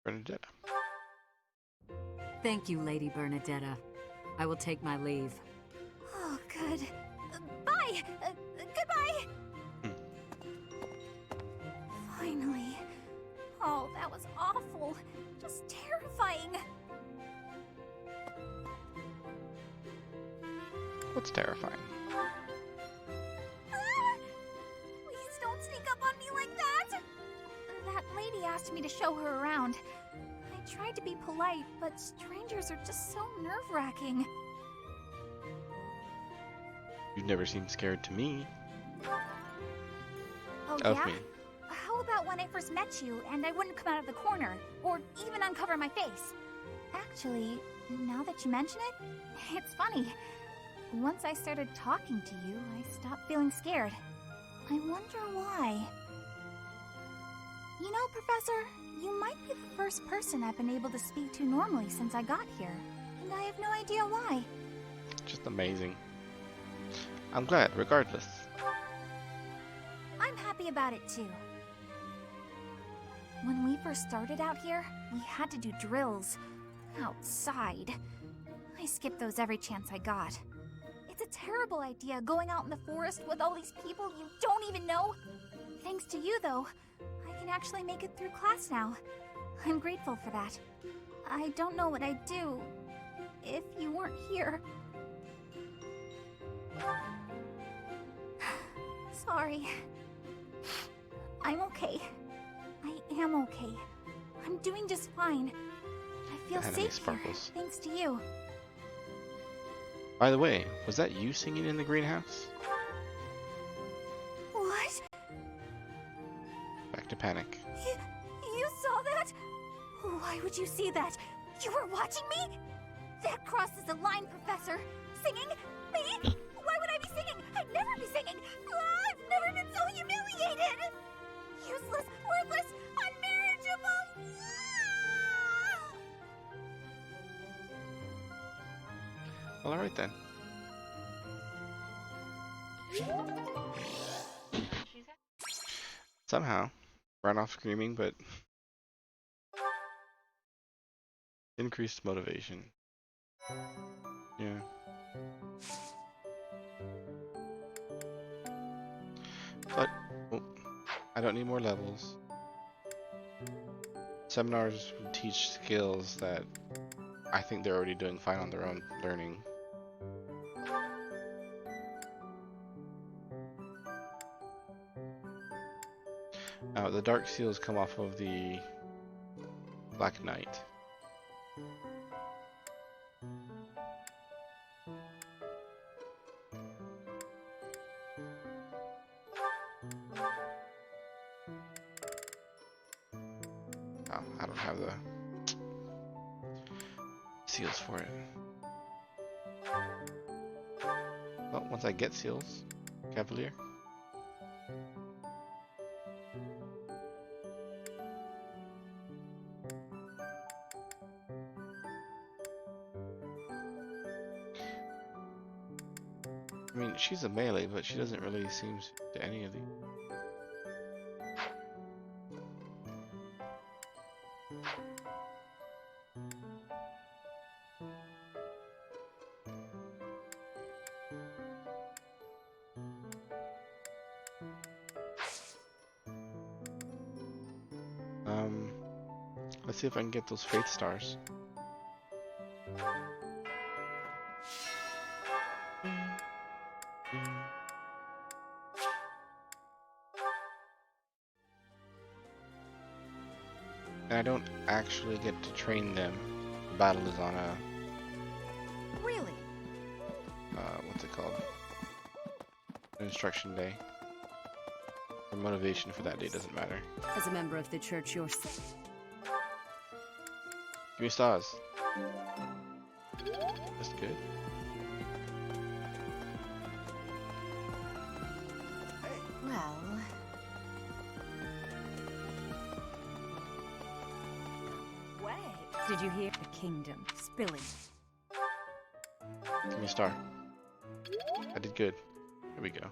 Speaker 1: Bernadetta.
Speaker 7: Thank you, Lady Bernadetta. I will take my leave.
Speaker 2: Oh, good. Bye! Goodbye! Finally. Oh, that was awful. Just terrifying.
Speaker 1: What's terrifying?
Speaker 2: Ah! Please don't sneak up on lady asked me to show her around. I tried to be polite, but strangers are just so nerve-wracking.
Speaker 1: You've never seemed scared to me.
Speaker 2: Oh,
Speaker 1: Of
Speaker 2: yeah?
Speaker 1: me.
Speaker 2: How about when I first met you and I wouldn't come out of the corner, or even uncover my face? Actually, now that you mention it, it's funny. Once I started talking to you, I stopped feeling scared. I wonder why. You know, Professor, you might be the first person I've been able to speak to normally since I got here, and I have no idea why.
Speaker 1: Just amazing. I'm glad, regardless.
Speaker 2: I'm happy about it too. When we first started out here, we had to do drills outside. I skipped those every chance I got. It's a terrible idea going out in the forest with all these people you don't even know. Thanks to you, though, I can actually make it through class now. I'm grateful for that. I don't know what I'd do if you weren't here. Sorry. I'm okay. I am okay. I'm doing just fine. I feel
Speaker 1: Anime
Speaker 2: safe
Speaker 1: sparkles.
Speaker 2: here, thanks to you.
Speaker 1: By the way, was that you singing in the greenhouse?
Speaker 2: What?
Speaker 1: Back to panic.
Speaker 2: You saw that? Why would you see that? You were watching me? That crosses the line, Professor. Singing? Me? Why would I be singing? I'd never be singing. I've never been so humiliated. Useless, worthless, unmarriageable.
Speaker 1: Well, alright then. Somehow, ran off screaming, but increased motivation. Yeah. But, oh, I don't need more levels. Seminars would teach skills that I think they're already doing fine on their own learning. The dark seals come off of the Black Knight. Oh, I don't have the seals for it. Well, once I get seals, Cavalier. I mean, she's a melee, but she doesn't really seem to any of these. Let's see if I can get those faith stars. And I don't actually get to train them. The battle is on a
Speaker 2: Really?
Speaker 1: what's it called? An instruction day. The motivation for that day doesn't matter.
Speaker 7: As a member of the church yourself.
Speaker 1: Give me stars. That's good.
Speaker 5: Well,
Speaker 4: Way.
Speaker 5: did you hear the kingdom spilling?
Speaker 1: Give me a star. I did good. Here we go.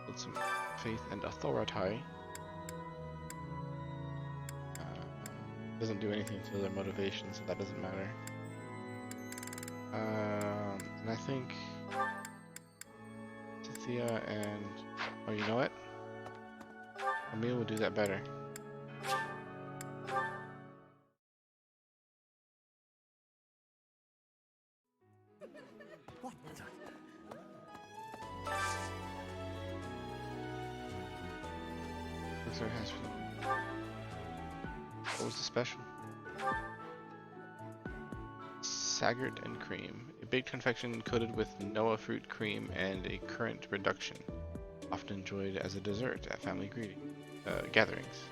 Speaker 1: Put some faith and authority. Doesn't do anything to their motivation, so that doesn't matter. And I think Cynthia and oh, you know what? Emil will do that better.
Speaker 3: What the?
Speaker 1: What was the special? Saggart and cream. A baked confection coated with Noah fruit cream and a currant reduction. Often enjoyed as a dessert at family gatherings.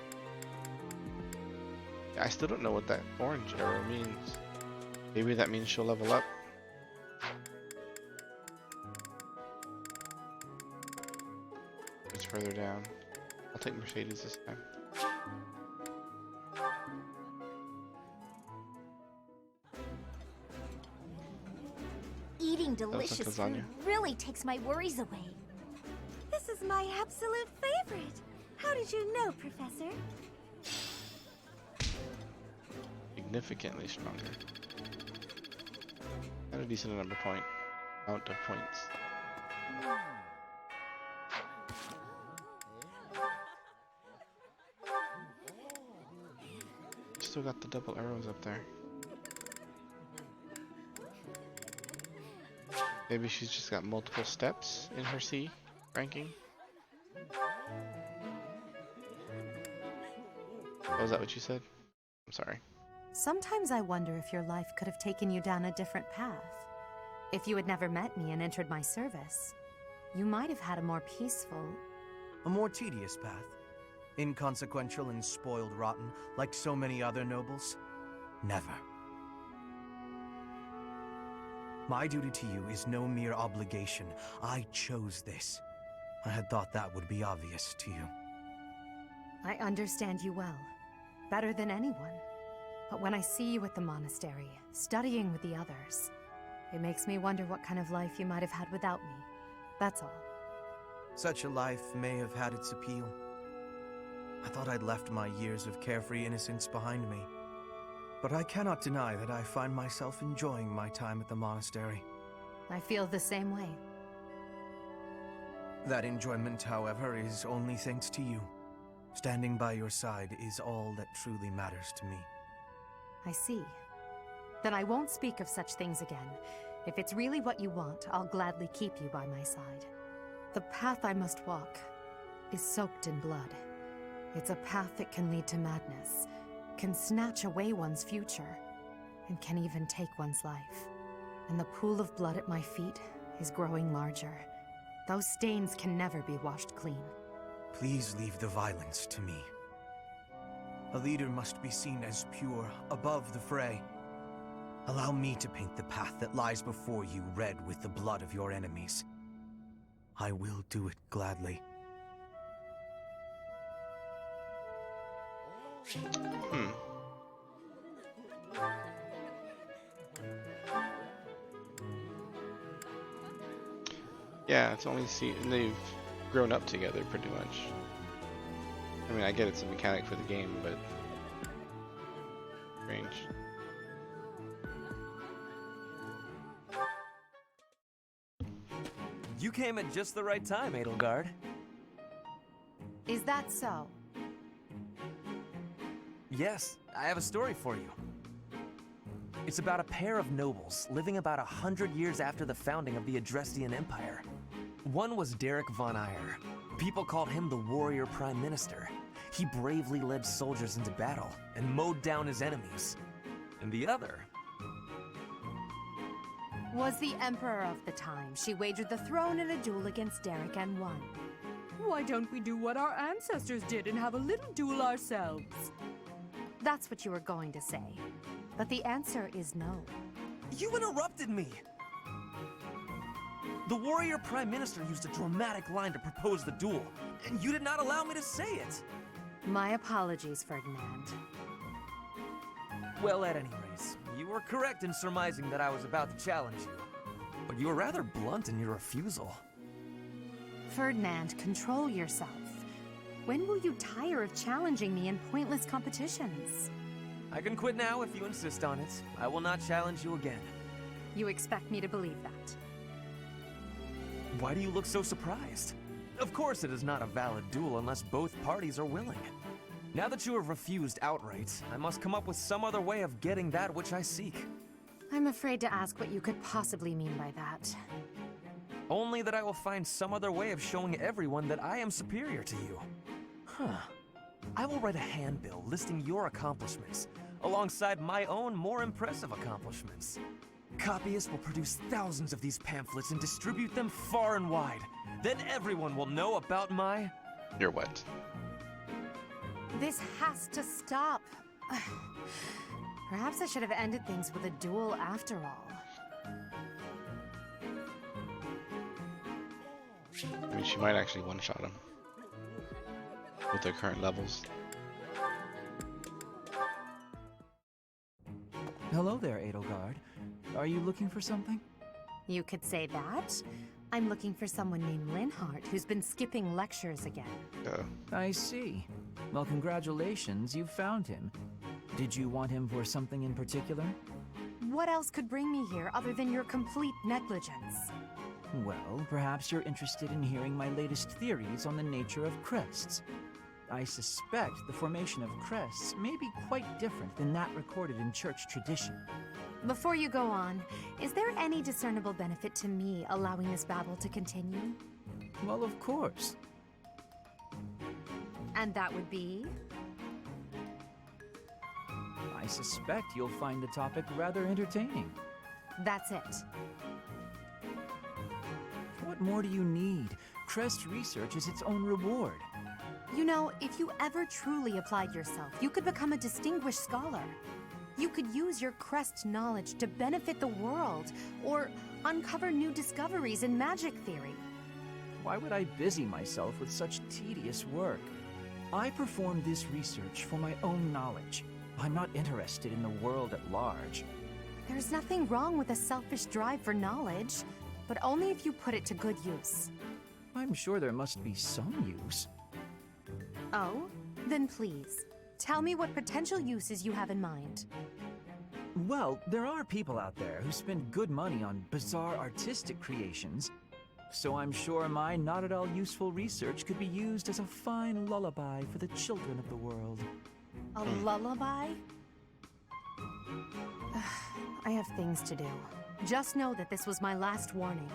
Speaker 1: I still don't know what that orange arrow means. Maybe that means she'll level up. It's further down. I'll take Mercedes this time.
Speaker 2: Eating
Speaker 1: looks like
Speaker 2: delicious food
Speaker 1: lasagna.
Speaker 2: really takes my worries away.
Speaker 8: This is my absolute favorite. How did you know, Professor?
Speaker 1: Significantly stronger. And a decent amount of points. Still got the double arrows up there. Maybe she's just got multiple steps in her C ranking. Oh, is that what you said? I'm sorry.
Speaker 5: Sometimes I wonder if your life could have taken you down a different path. If you had never met me and entered my service, you might have had a more peaceful...
Speaker 6: A more tedious path. Inconsequential and spoiled rotten, like so many other nobles? Never. My duty to you is no mere obligation. I chose this. I had thought that would be obvious to you.
Speaker 5: I understand you well, better than anyone. But when I see you at the monastery, studying with the others, it makes me wonder what kind of life you might have had without me. That's all.
Speaker 6: Such a life may have had its appeal. I thought I'd left my years of carefree innocence behind me. But I cannot deny that I find myself enjoying my time at the monastery.
Speaker 5: I feel the same way.
Speaker 6: That enjoyment, however, is only thanks to you. Standing by your side is all that truly matters to me.
Speaker 5: I see. Then I won't speak of such things again. If it's really what you want, I'll gladly keep you by my side. The path I must walk is soaked in blood. It's a path that can lead to madness, can snatch away one's future, and can even take one's life. And the pool of blood at my feet is growing larger. Those stains can never be washed clean.
Speaker 6: Please leave the violence to me. A leader must be seen as pure, above the fray. Allow me to paint the path that lies before you red with the blood of your enemies. I will do it gladly.
Speaker 1: Yeah, it's only and they've grown up together pretty much. I mean, I get it's a mechanic for the game, but strange.
Speaker 3: You came at just the right time, Edelgard.
Speaker 5: Is that so?
Speaker 3: Yes, I have a story for you. It's about a pair of nobles living about 100 years after the founding of the Adrestian Empire. One was Derek von Eyre. People called him the warrior prime minister. He bravely led soldiers into battle and mowed down his enemies. And the other
Speaker 5: Was the emperor of the time. She wagered the throne in a duel against Derek and won.
Speaker 8: Why don't we do what our ancestors did and have a little duel ourselves?
Speaker 5: That's what you were going to say. But the answer is no.
Speaker 3: You interrupted me! The warrior prime minister used a dramatic line to propose the duel, and you did not allow me to say it!
Speaker 5: My apologies, Ferdinand.
Speaker 3: Well, at any rate, you were correct in surmising that I was about to challenge you. But you were rather blunt in your refusal.
Speaker 5: Ferdinand, control yourself. When will you tire of challenging me in pointless competitions?
Speaker 3: I can quit now if you insist on it. I will not challenge you again.
Speaker 5: You expect me to believe that?
Speaker 3: Why do you look so surprised? Of course it is not a valid duel unless both parties are willing. Now that you have refused outright, I must come up with some other way of getting that which I seek.
Speaker 5: I'm afraid to ask what you could possibly mean by that.
Speaker 3: Only that I will find some other way of showing everyone that I am superior to you. Huh. I will write a handbill listing your accomplishments, alongside my own more impressive accomplishments. Copyists will produce thousands of these pamphlets and distribute them far and wide. Then everyone will know about my...
Speaker 1: You're what?
Speaker 5: This has to stop. Perhaps I should have ended things with a duel after all.
Speaker 1: I mean, she might actually one-shot him with their current levels.
Speaker 9: Hello there, Edelgard. Are you looking for something?
Speaker 5: You could say that. I'm looking for someone named Linhardt who's been skipping lectures again.
Speaker 9: I see. Well, congratulations, you found him. Did you want him for something in particular?
Speaker 5: What else could bring me here other than your complete negligence?
Speaker 9: Well, perhaps you're interested in hearing my latest theories on the nature of crests. I suspect the formation of crests may be quite different than that recorded in church tradition.
Speaker 5: Before you go on, is there any discernible benefit to me allowing this battle to continue?
Speaker 9: Well, of course.
Speaker 5: And that would be?
Speaker 9: I suspect you'll find the topic rather entertaining.
Speaker 5: That's it.
Speaker 9: What more do you need? Crest research is its own reward.
Speaker 5: You know, if you ever truly applied yourself, you could become a distinguished scholar. You could use your crest knowledge to benefit the world, or uncover new discoveries in magic theory.
Speaker 9: Why would I busy myself with such tedious work? I perform this research for my own knowledge. I'm not interested in the world at large.
Speaker 5: There's nothing wrong with a selfish drive for knowledge, but only if you put it to good use.
Speaker 9: I'm sure there must be some use.
Speaker 5: Oh? Then please, tell me what potential uses you have in mind.
Speaker 9: Well, there are people out there who spend good money on bizarre artistic creations, so I'm sure my not at all useful research could be used as a fine lullaby for the children of the world.
Speaker 5: A lullaby? I have things to do. Just know that this was my last warning.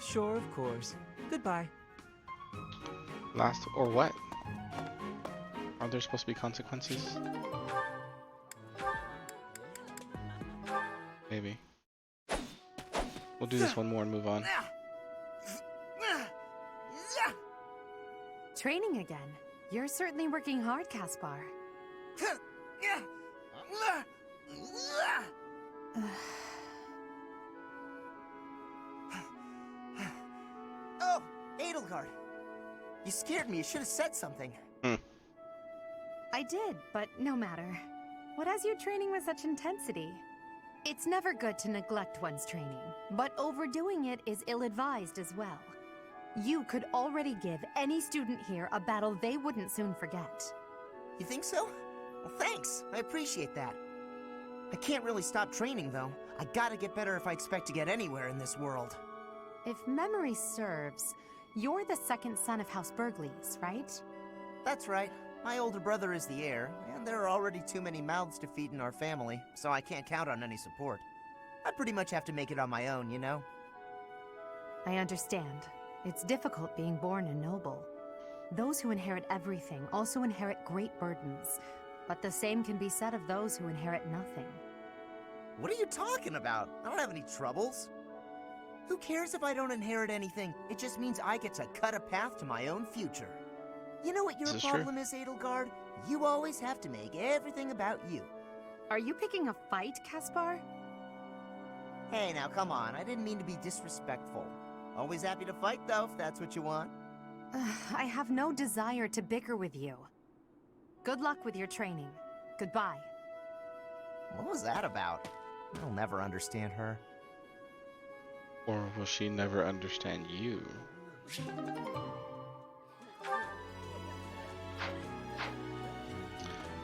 Speaker 9: Sure, of course. Goodbye.
Speaker 1: Last or what? Are there supposed to be consequences? Maybe. We'll do this one more and move on.
Speaker 5: Training again. You're certainly working hard, Caspar.
Speaker 10: Oh, Edelgard. You scared me. You should have said something.
Speaker 5: I did, but no matter. What has you training with such intensity? It's never good to neglect one's training, but overdoing it is ill-advised as well. You could already give any student here a battle they wouldn't soon forget.
Speaker 10: You think so? Well, thanks. I appreciate that. I can't really stop training, though. I gotta get better if I expect to get anywhere in this world.
Speaker 5: If memory serves, you're the second son of House Burgleys, right?
Speaker 10: That's right. My older brother is the heir, and there are already too many mouths to feed in our family, so I can't count on any support. I pretty much have to make it on my own, you know?
Speaker 5: I understand. It's difficult being born a noble. Those who inherit everything also inherit great burdens, but the same can be said of those who inherit nothing.
Speaker 10: What are you talking about? I don't have any troubles. Who cares if I don't inherit anything? It just means I get to cut a path to my own future. You know what your problem is, Edelgard? You always have to make everything about you.
Speaker 5: Are you picking a fight, Caspar?
Speaker 10: Hey, now come on. I didn't mean to be disrespectful. Always happy to fight, though, if that's what you want.
Speaker 5: I have no desire to bicker with you. Good luck with your training. Goodbye.
Speaker 10: What was that about? I'll never understand her.
Speaker 1: Or will she never understand you?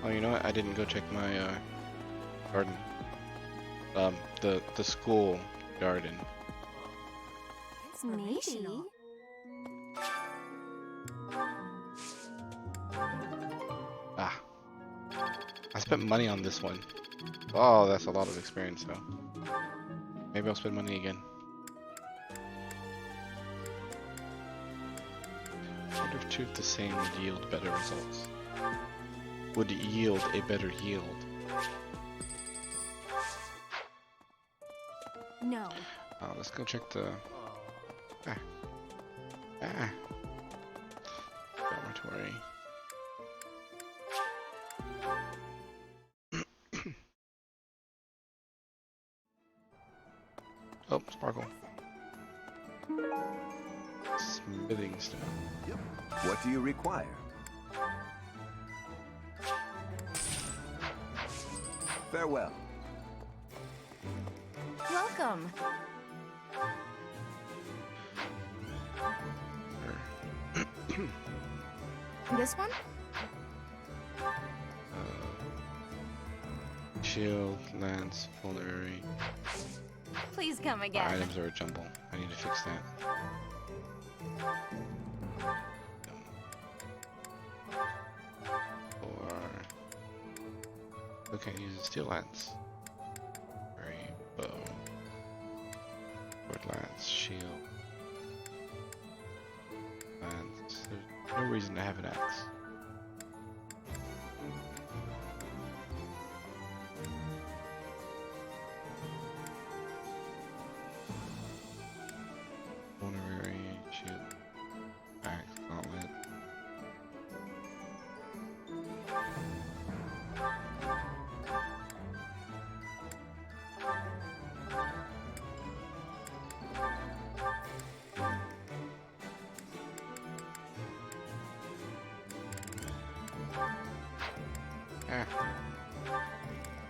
Speaker 1: Oh, you know what? I didn't go check my garden. The school garden.
Speaker 2: Maybe.
Speaker 1: Ah. I spent money on this one. Oh, that's a lot of experience though. Maybe I'll spend money again. I wonder if two of the same would yield better results. Would yield a better yield.
Speaker 4: No.
Speaker 1: Let's go check the... Dormitory. Oh, sparkle. Smithing stone.
Speaker 11: Yep. What do you require? Farewell.
Speaker 4: Welcome. This one?
Speaker 1: Shield, lance, vulnerary.
Speaker 4: Please come
Speaker 1: My
Speaker 4: again.
Speaker 1: items are a jumble. I need to fix that. Or okay, use a steel lance. Very bow. Sword lance, shield. Lance. There's no reason to have an axe. Vulnerary, shield, axe, gauntlet.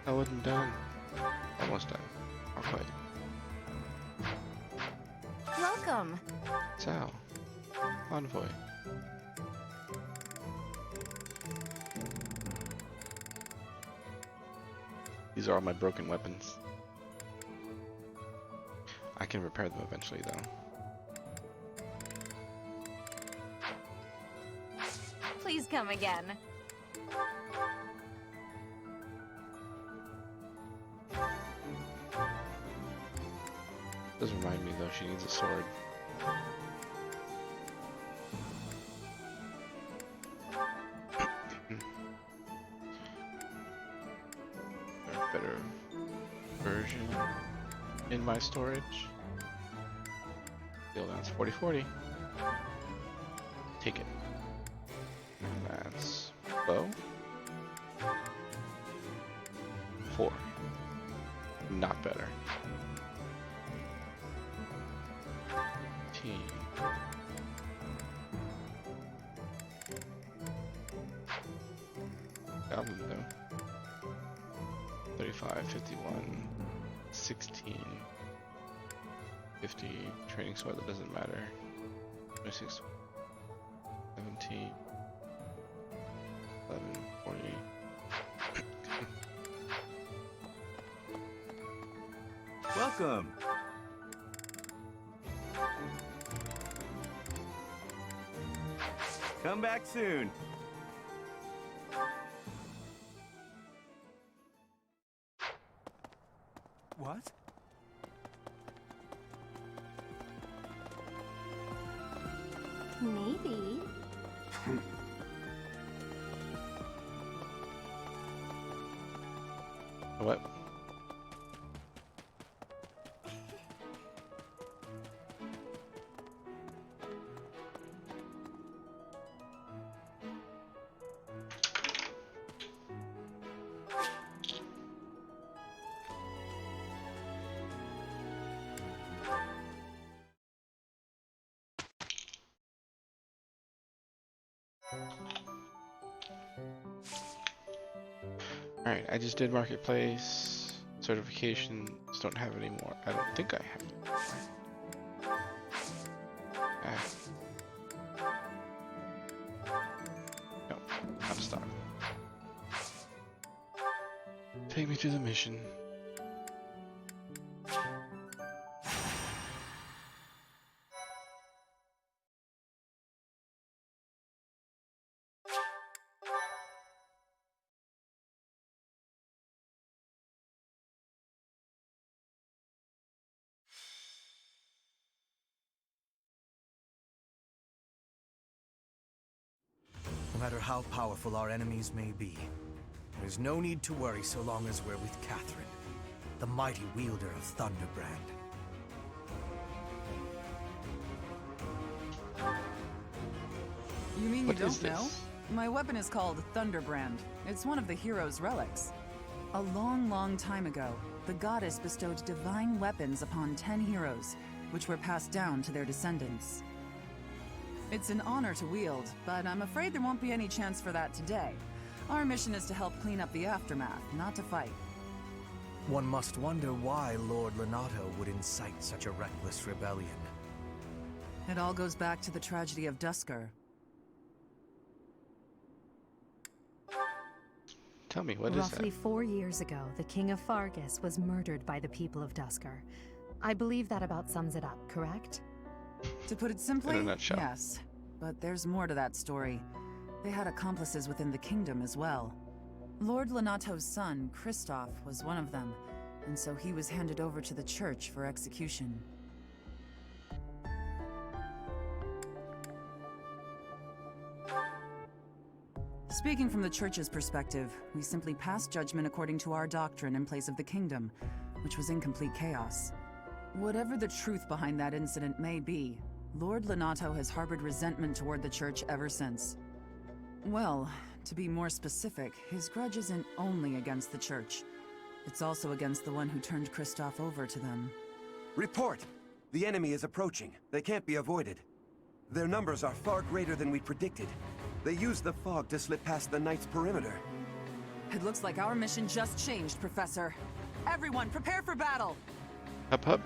Speaker 1: I wasn't done. Almost done. I'll wait.
Speaker 4: Welcome.
Speaker 1: So, envoy. These are all my broken weapons. I can repair them eventually, though.
Speaker 4: Please come again.
Speaker 1: Does remind me, though, she needs a sword. A better version in my storage. Steel lance 4040. Take it. Lance bow. 4. Not better. T. Goblin though. 35, 51, 16, 50, training sword that doesn't matter. 26, 17, 11, 40.
Speaker 11: Welcome. Come back soon.
Speaker 9: What?
Speaker 4: Maybe.
Speaker 1: What? Alright, I just did marketplace certifications. Don't have any more. I don't think I have. No, out of stock. Take me to the mission.
Speaker 6: matter how powerful our enemies may be. There's no need to worry so long as we're with Catherine, the mighty wielder of Thunderbrand.
Speaker 12: You mean
Speaker 1: What
Speaker 12: you
Speaker 1: is
Speaker 12: don't know?
Speaker 1: this?
Speaker 12: My weapon is called Thunderbrand. It's one of the hero's relics. A long, long time ago, the goddess bestowed divine weapons upon 10 heroes, which were passed down to their descendants. It's an honor to wield, but I'm afraid there won't be any chance for that today. Our mission is to help clean up the aftermath, not to fight.
Speaker 6: One must wonder why Lord Lonato would incite such a reckless rebellion.
Speaker 12: It all goes back to the tragedy of Dusker.
Speaker 1: Tell me, what is
Speaker 5: Roughly
Speaker 1: that?
Speaker 5: 4 years ago, the King of Fargus was murdered by the people of Dusker. I believe that about sums it up, correct?
Speaker 12: To put it simply,
Speaker 1: In a nutshell.
Speaker 12: yes. But there's more to that story. They had accomplices within the kingdom as well. Lord Lonato's son, Kristoff, was one of them, and so he was handed over to the church for execution. Speaking from the church's perspective, we simply passed judgment according to our doctrine in place of the kingdom, which was in complete chaos. Whatever the truth behind that incident may be, Lord Lonato has harbored resentment toward the church ever since. Well, to be more specific, his grudge isn't only against the church. It's also against the one who turned Kristoff over to them.
Speaker 13: Report! The enemy is approaching. They can't be avoided. Their numbers are far greater than we predicted. They used the fog to slip past the Knight's perimeter.
Speaker 12: It looks like our mission just changed, Professor. Everyone, prepare for battle!
Speaker 1: Hup hup.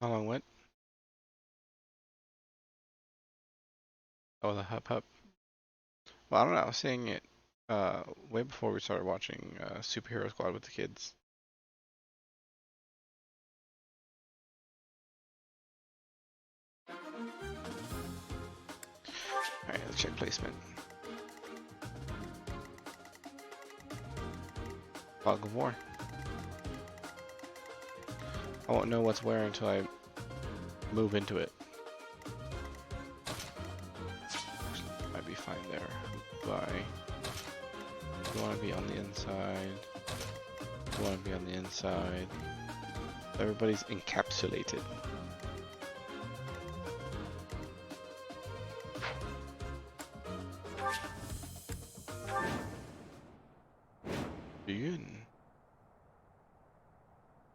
Speaker 1: How long went? Oh, the hup hup. Well, I don't know. I was seeing it way before we started watching Superhero Squad with the kids. Alright, let's check placement. Fog of War. I won't know what's where until I move into it. Might be fine there. Bye. You want to be on the inside. You want to be on the inside. Everybody's encapsulated. Begin.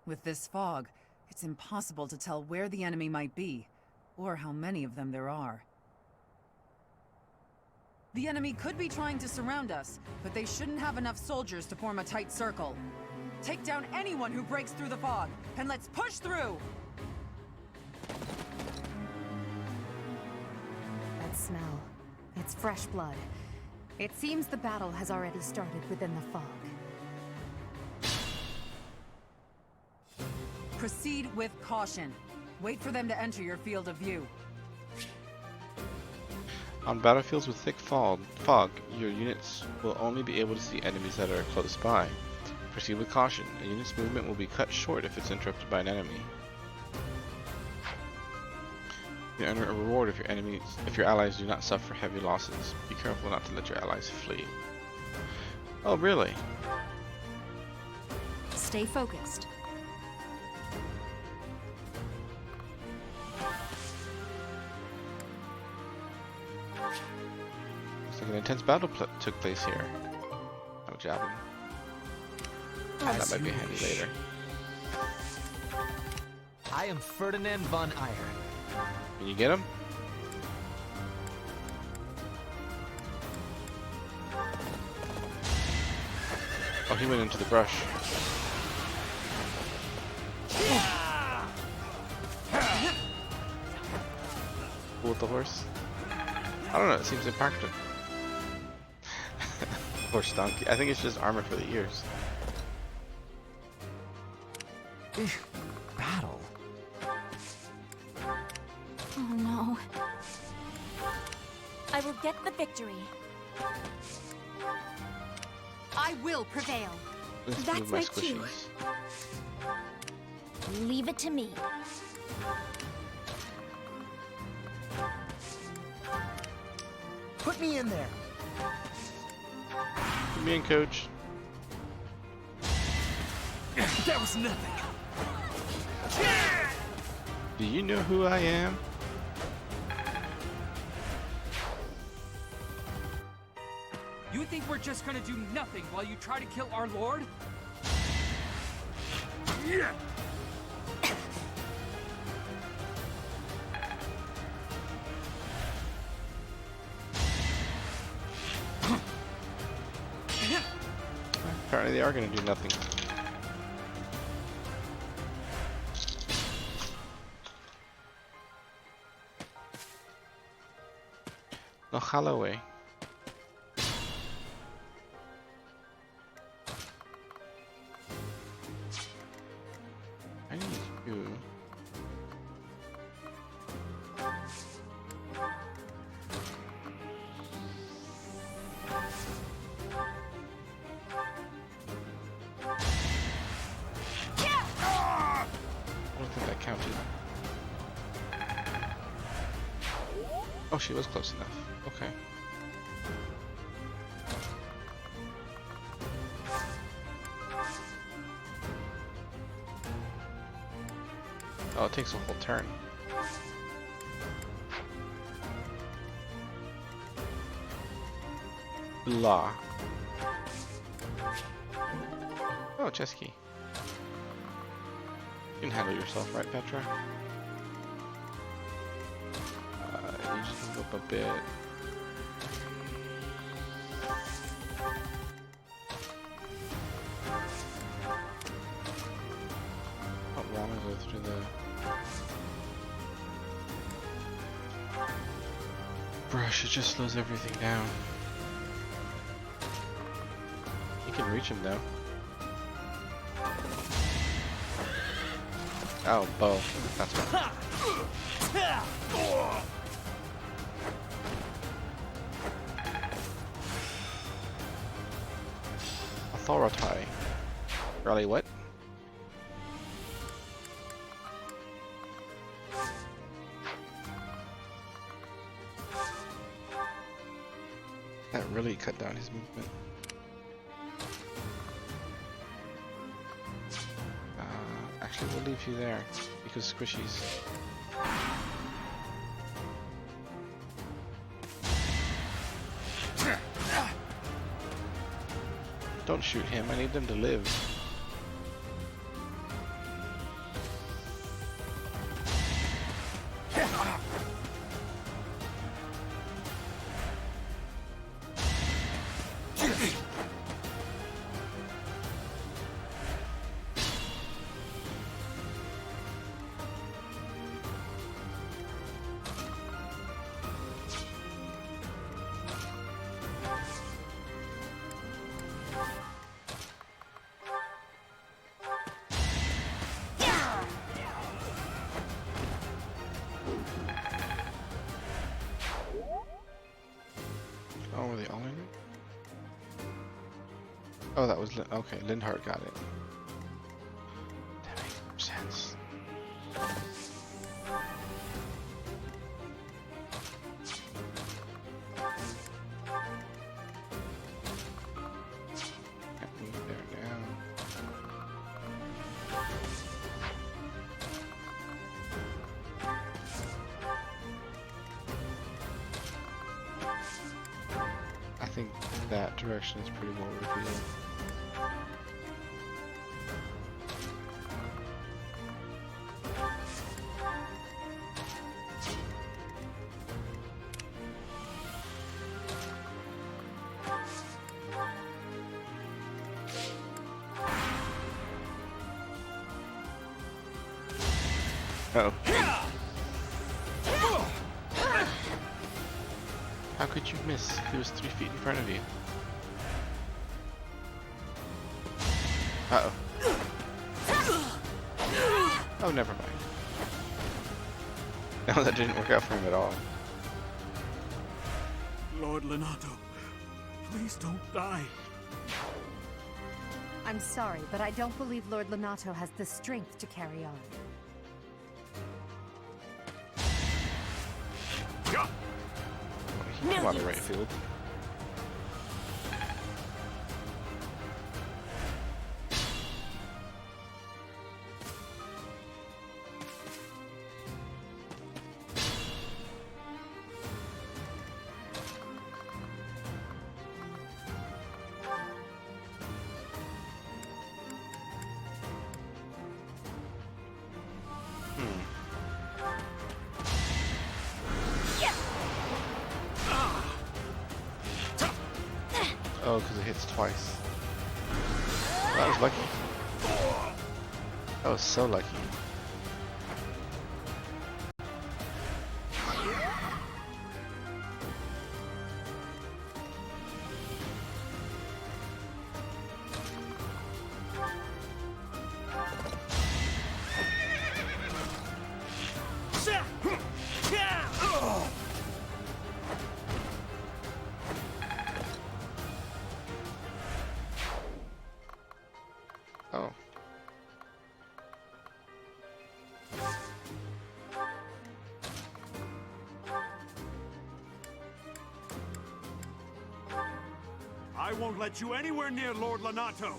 Speaker 12: With this fog, it's impossible to tell where the enemy might be, or how many of them there are. The enemy could be trying to surround us, but they shouldn't have enough soldiers to form a tight circle. Take down anyone who breaks through the fog, and let's push through!
Speaker 5: That smell. It's fresh blood. It seems the battle has already started within the fog.
Speaker 12: Proceed with caution. Wait for them to enter your field of view.
Speaker 1: On battlefields with thick fog, your units will only be able to see enemies that are close by. Proceed with caution. A unit's movement will be cut short if it's interrupted by an enemy. You earn a reward if your allies do not suffer heavy losses. Be careful not to let your allies flee. Oh, really?
Speaker 4: Stay focused.
Speaker 1: Looks like an intense battle took place here. No javelin. That might be handy later.
Speaker 3: I am Ferdinand von Eyre.
Speaker 1: Can you get him? Oh, he went into the brush. Cool with the horse? I don't know, it seems impractical. Horse donkey. I think it's just armor for the ears.
Speaker 3: Battle.
Speaker 4: Oh no. I will get the victory.
Speaker 5: I will prevail.
Speaker 1: Let's
Speaker 8: That's
Speaker 1: move my
Speaker 8: my cue.
Speaker 1: squishies.
Speaker 2: Leave it to me.
Speaker 10: Put me in there.
Speaker 1: Put me in, coach.
Speaker 3: That was nothing.
Speaker 1: Do you know who I am?
Speaker 14: You think we're just gonna do nothing while you try to kill our lord? Yeah.
Speaker 1: Apparently they are going to do nothing. No Holloway. I need you. I don't think that counted. Oh, she was close enough. Okay. Oh, it takes a whole turn. Blah. Oh, chess key. You can handle yourself, right, Petra? You just move up a bit. Oh, wrong go through the... brush, it just slows everything down. You can reach him though. Oh, bow. That's what. Authority. Really, what? That really cut down his movement. Actually, we'll leave you there because squishies. Don't shoot him, I need them to live. Oh, were they all in it? Oh, that was okay. Lindhart got it. That makes more sense. Can't move there now. I think that direction is pretty well revealed. Oh. How could you miss? He was 3 feet in front of you. Uh-oh. Oh, never mind. No, that didn't work out for him at all.
Speaker 14: Lord Lenato, please don't die.
Speaker 5: I'm sorry, but I don't believe Lord Lonato has the strength to carry on.
Speaker 1: He came out of right field. Oh, because it hits twice. That was lucky. That was so lucky. Oh.
Speaker 15: I won't let you anywhere near Lord Lonato.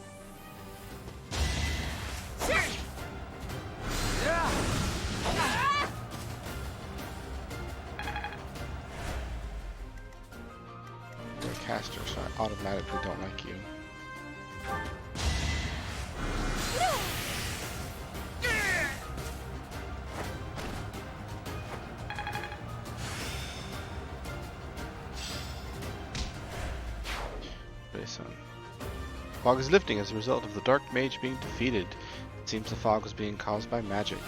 Speaker 1: You're a caster, so I automatically don't like you. Fog is lifting as a result of the Dark Mage being defeated. It seems the fog was being caused by magic.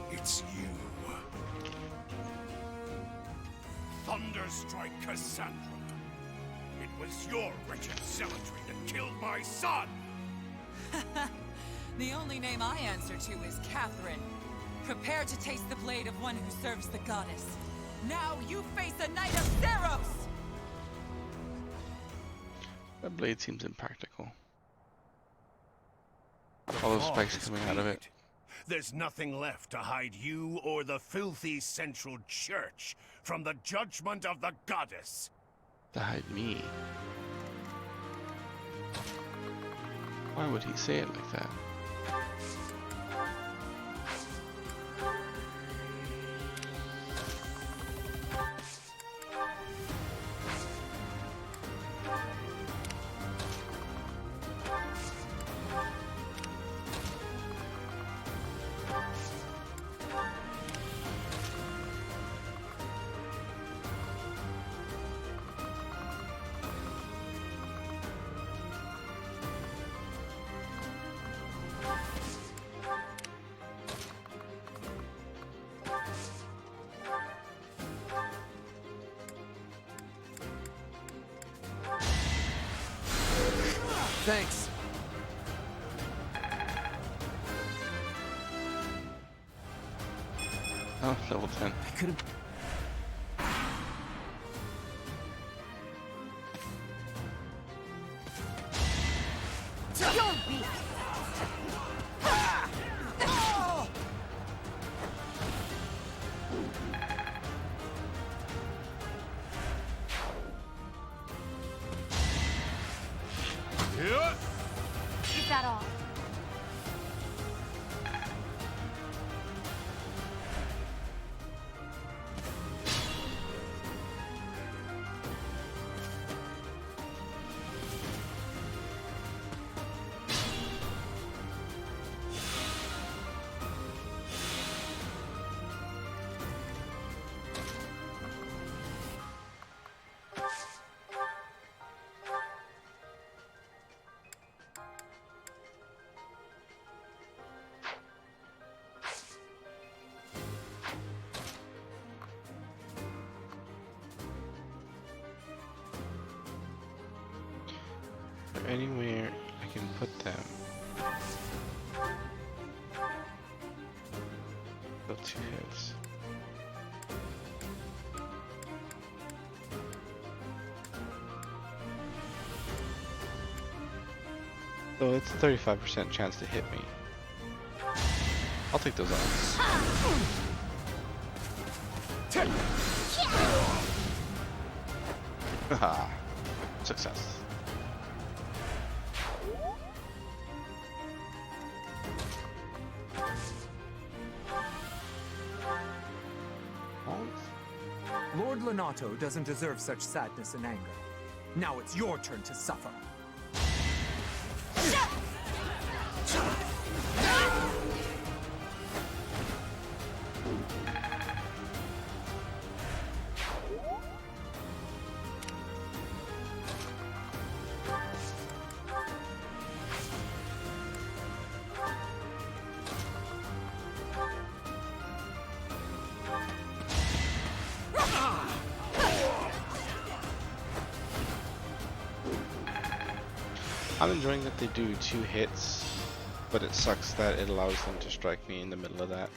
Speaker 15: It's you. Thunderstrike Cassandra. It was your wretched zealotry that killed my son!
Speaker 16: The only name I answer to is Catherine. Prepare to taste the blade of one who serves the goddess. Now you face a knight of Theros!
Speaker 1: That blade seems impractical. All those spikes coming out of it.
Speaker 15: There's nothing left to hide you or the filthy Central Church from the judgment of the goddess.
Speaker 1: To hide me. Why would he say it like that?
Speaker 3: Thanks.
Speaker 1: Oh, level 10.
Speaker 3: I could have.
Speaker 5: Is that all?
Speaker 1: anywhere I can put them? Go 2 hits. So it's a 35% chance to hit me. I'll take those odds. Haha. Success.
Speaker 17: Lord Lenato doesn't deserve such sadness and anger. Now it's your turn to suffer.
Speaker 1: I'm enjoying that they do 2 hits, but it sucks that it allows them to strike me in the middle of that.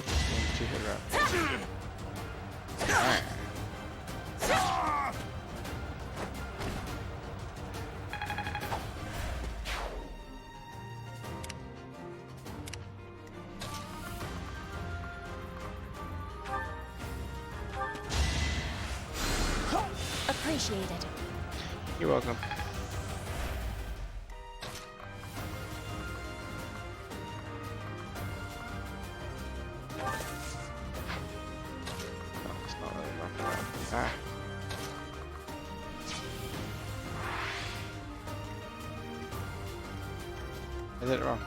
Speaker 1: Just 1 2-hit round. Alright.
Speaker 4: Appreciated.
Speaker 1: You're welcome. No, it's not really enough around. Ah. I did it wrong.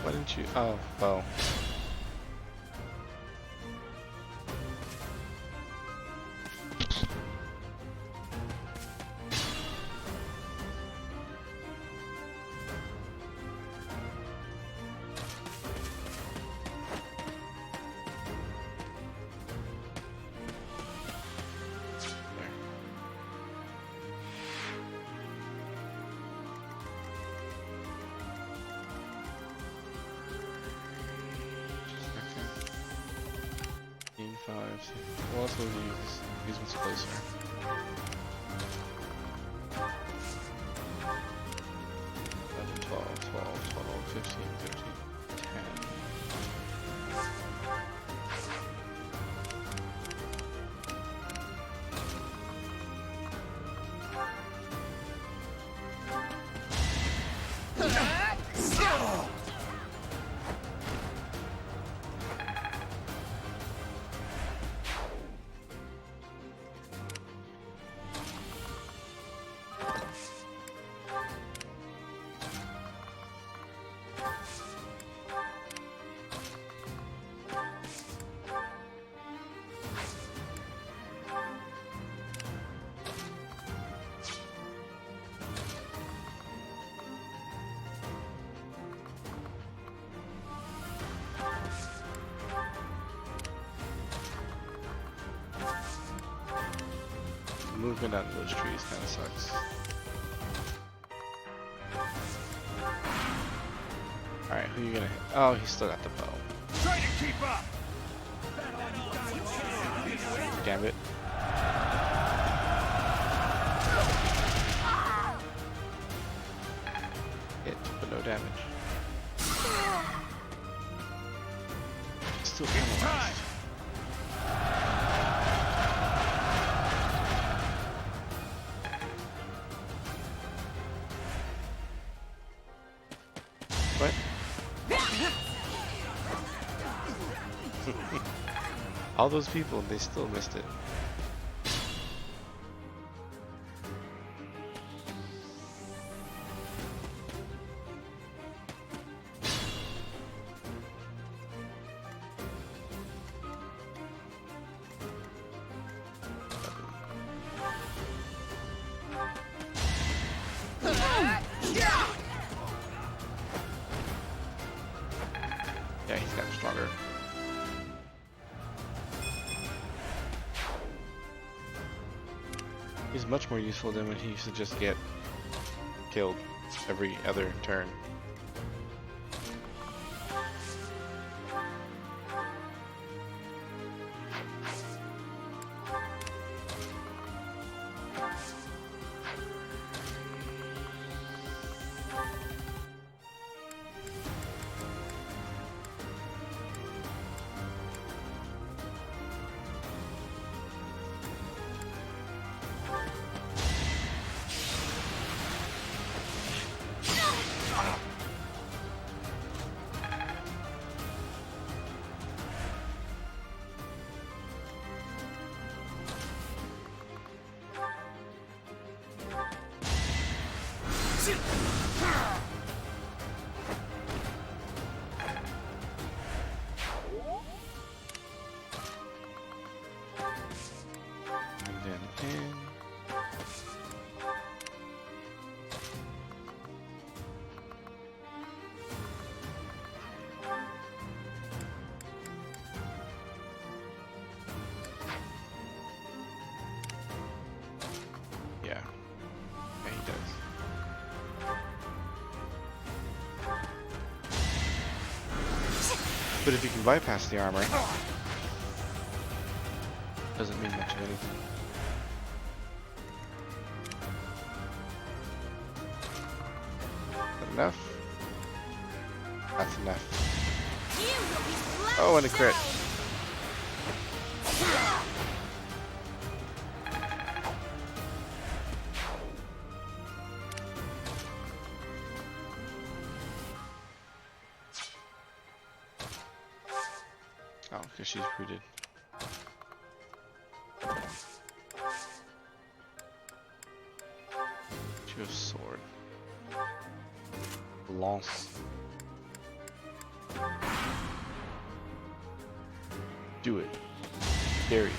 Speaker 1: Why didn't you? Oh, bow. We'll also use these ones closer. Eleven, 12, 12, 12, 15, 13, 10. Movement out of those trees kind of sucks. Alright, who are you gonna hit? Oh, he's still got the bow.
Speaker 15: Try to keep up!
Speaker 1: Gambit. Hit, but no damage. Still penalized. All those people, they still missed it. Yeah, he's gotten stronger. He's much more useful than when he used to just get killed every other turn. But if you can bypass the armor, doesn't mean much of anything. Is that enough? That's enough. Oh, and a crit. Oh, because she's rooted. She has sword. Lance. Do it. Dare you.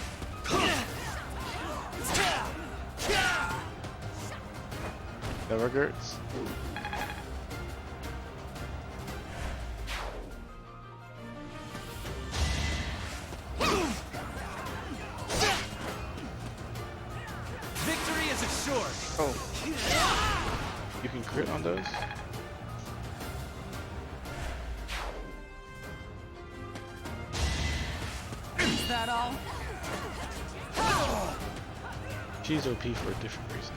Speaker 1: Never hurts.
Speaker 3: Victory is assured.
Speaker 1: Oh. You can crit on those?
Speaker 16: Is that all?
Speaker 1: She's OP for a different reason.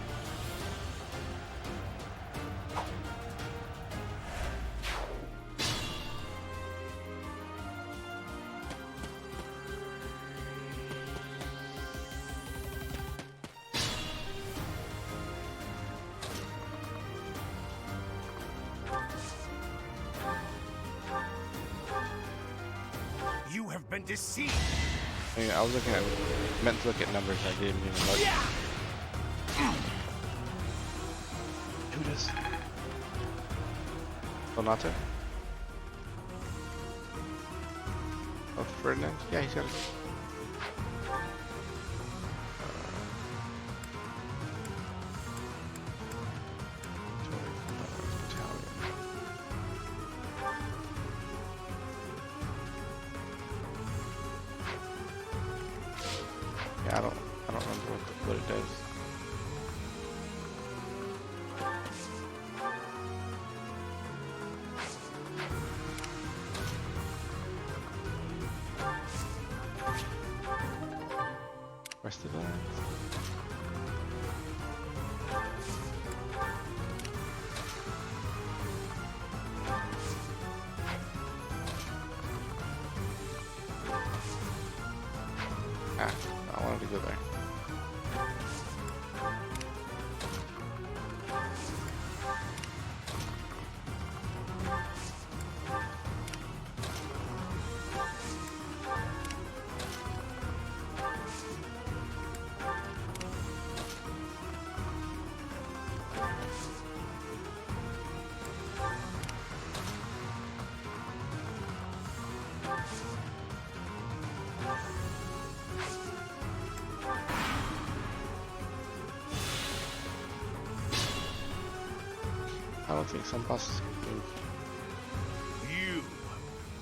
Speaker 15: You have been deceived.
Speaker 1: I mean, I was looking at, meant to look at numbers. I didn't even look. Who does? Donato? Oh, Ferdinand? Yeah, he's got it. Yeah, I don't remember what it does. Rest of that. Ah, I wanted to go there. don't think some bosses can move.
Speaker 15: You.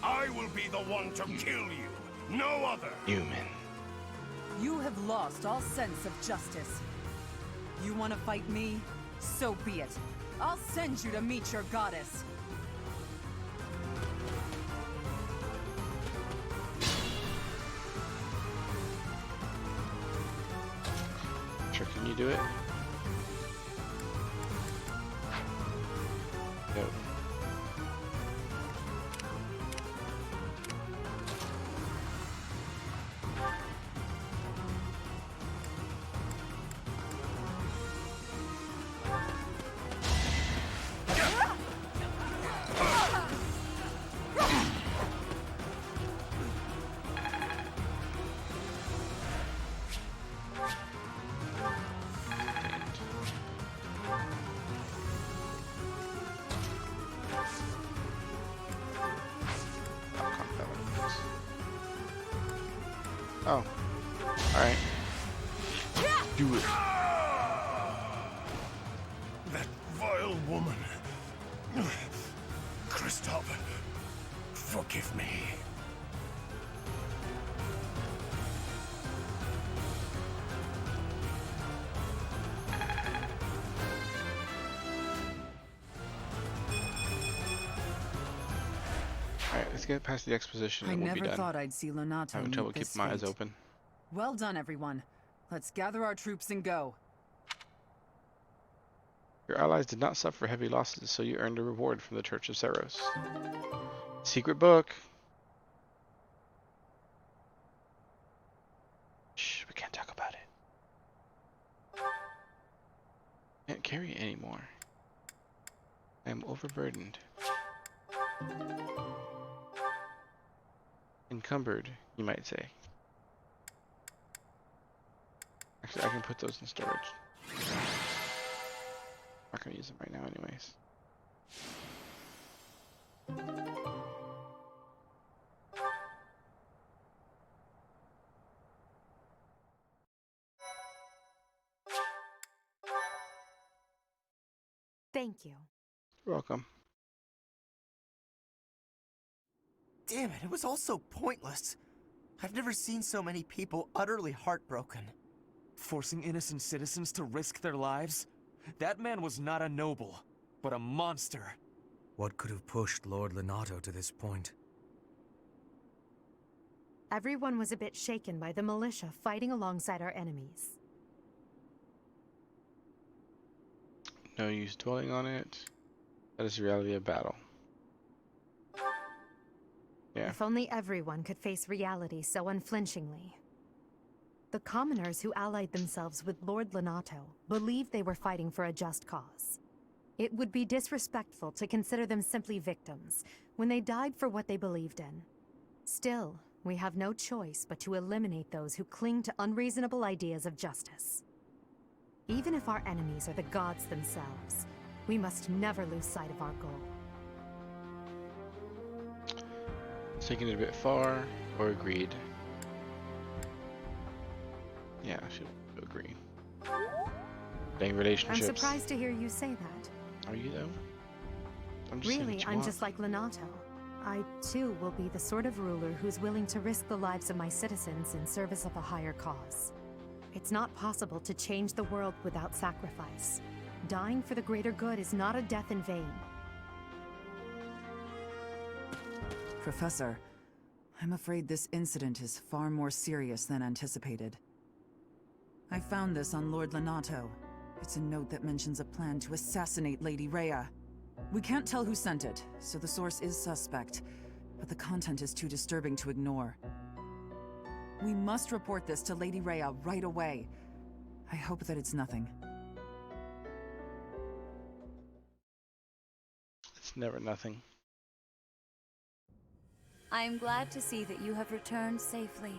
Speaker 15: I will be the one to kill you. No other.
Speaker 1: Human.
Speaker 12: You have lost all sense of justice. You want to fight me? So be it. I'll send you to meet your goddess.
Speaker 1: Sure, can you do it? Nope. Oh. Alright. Do it.
Speaker 15: That vile woman. Kristoff, forgive me.
Speaker 1: Alright, let's get past the exposition
Speaker 12: I
Speaker 1: and we'll be
Speaker 12: never
Speaker 1: done.
Speaker 12: thought I'd see Lonato
Speaker 1: Having
Speaker 12: meet
Speaker 1: trouble
Speaker 12: this
Speaker 1: keeping my eyes
Speaker 12: fate.
Speaker 1: open.
Speaker 12: Well done, everyone. Let's gather our troops and go.
Speaker 1: Your allies did not suffer heavy losses, so you earned a reward from the Church of Seros. Secret book. Shh, we can't talk about it. Can't carry it anymore. I am overburdened. Encumbered, you might say. Actually, I can put those in storage. Not gonna use them right now anyways.
Speaker 5: Thank you.
Speaker 1: You're welcome.
Speaker 10: Damn it, it was all so pointless. I've never seen so many people utterly heartbroken.
Speaker 3: Forcing innocent citizens to risk their lives? That man was not a noble, but a monster.
Speaker 6: What could have pushed Lord Lonato to this point?
Speaker 5: Everyone was a bit shaken by the militia fighting alongside our enemies.
Speaker 1: No use dwelling on it. That is the reality of battle. Yeah.
Speaker 5: If only everyone could face reality so unflinchingly. The commoners who allied themselves with Lord Lonato believed they were fighting for a just cause. It would be disrespectful to consider them simply victims when they died for what they believed in. Still, we have no choice but to eliminate those who cling to unreasonable ideas of justice. Even if our enemies are the gods themselves, we must never lose sight of our goal.
Speaker 1: Taking it a bit far, or agreed. Yeah, I should agree. Dang relationships.
Speaker 5: I'm surprised to hear you say that.
Speaker 1: Are you though? I'm just saying
Speaker 5: Really,
Speaker 1: what you
Speaker 5: I'm
Speaker 1: want.
Speaker 5: just like Lonato. I, too, will be the sort of ruler who's willing to risk the lives of my citizens in service of a higher cause. It's not possible to change the world without sacrifice. Dying for the greater good is not a death in vain.
Speaker 12: Professor, I'm afraid this incident is far more serious than anticipated. I found this on Lord Lonato. It's a note that mentions a plan to assassinate Lady Rhea. We can't tell who sent it, so the source is suspect, but the content is too disturbing to ignore. We must report this to Lady Rhea right away. I hope that it's nothing.
Speaker 1: It's never nothing.
Speaker 7: I am glad to see that you have returned safely.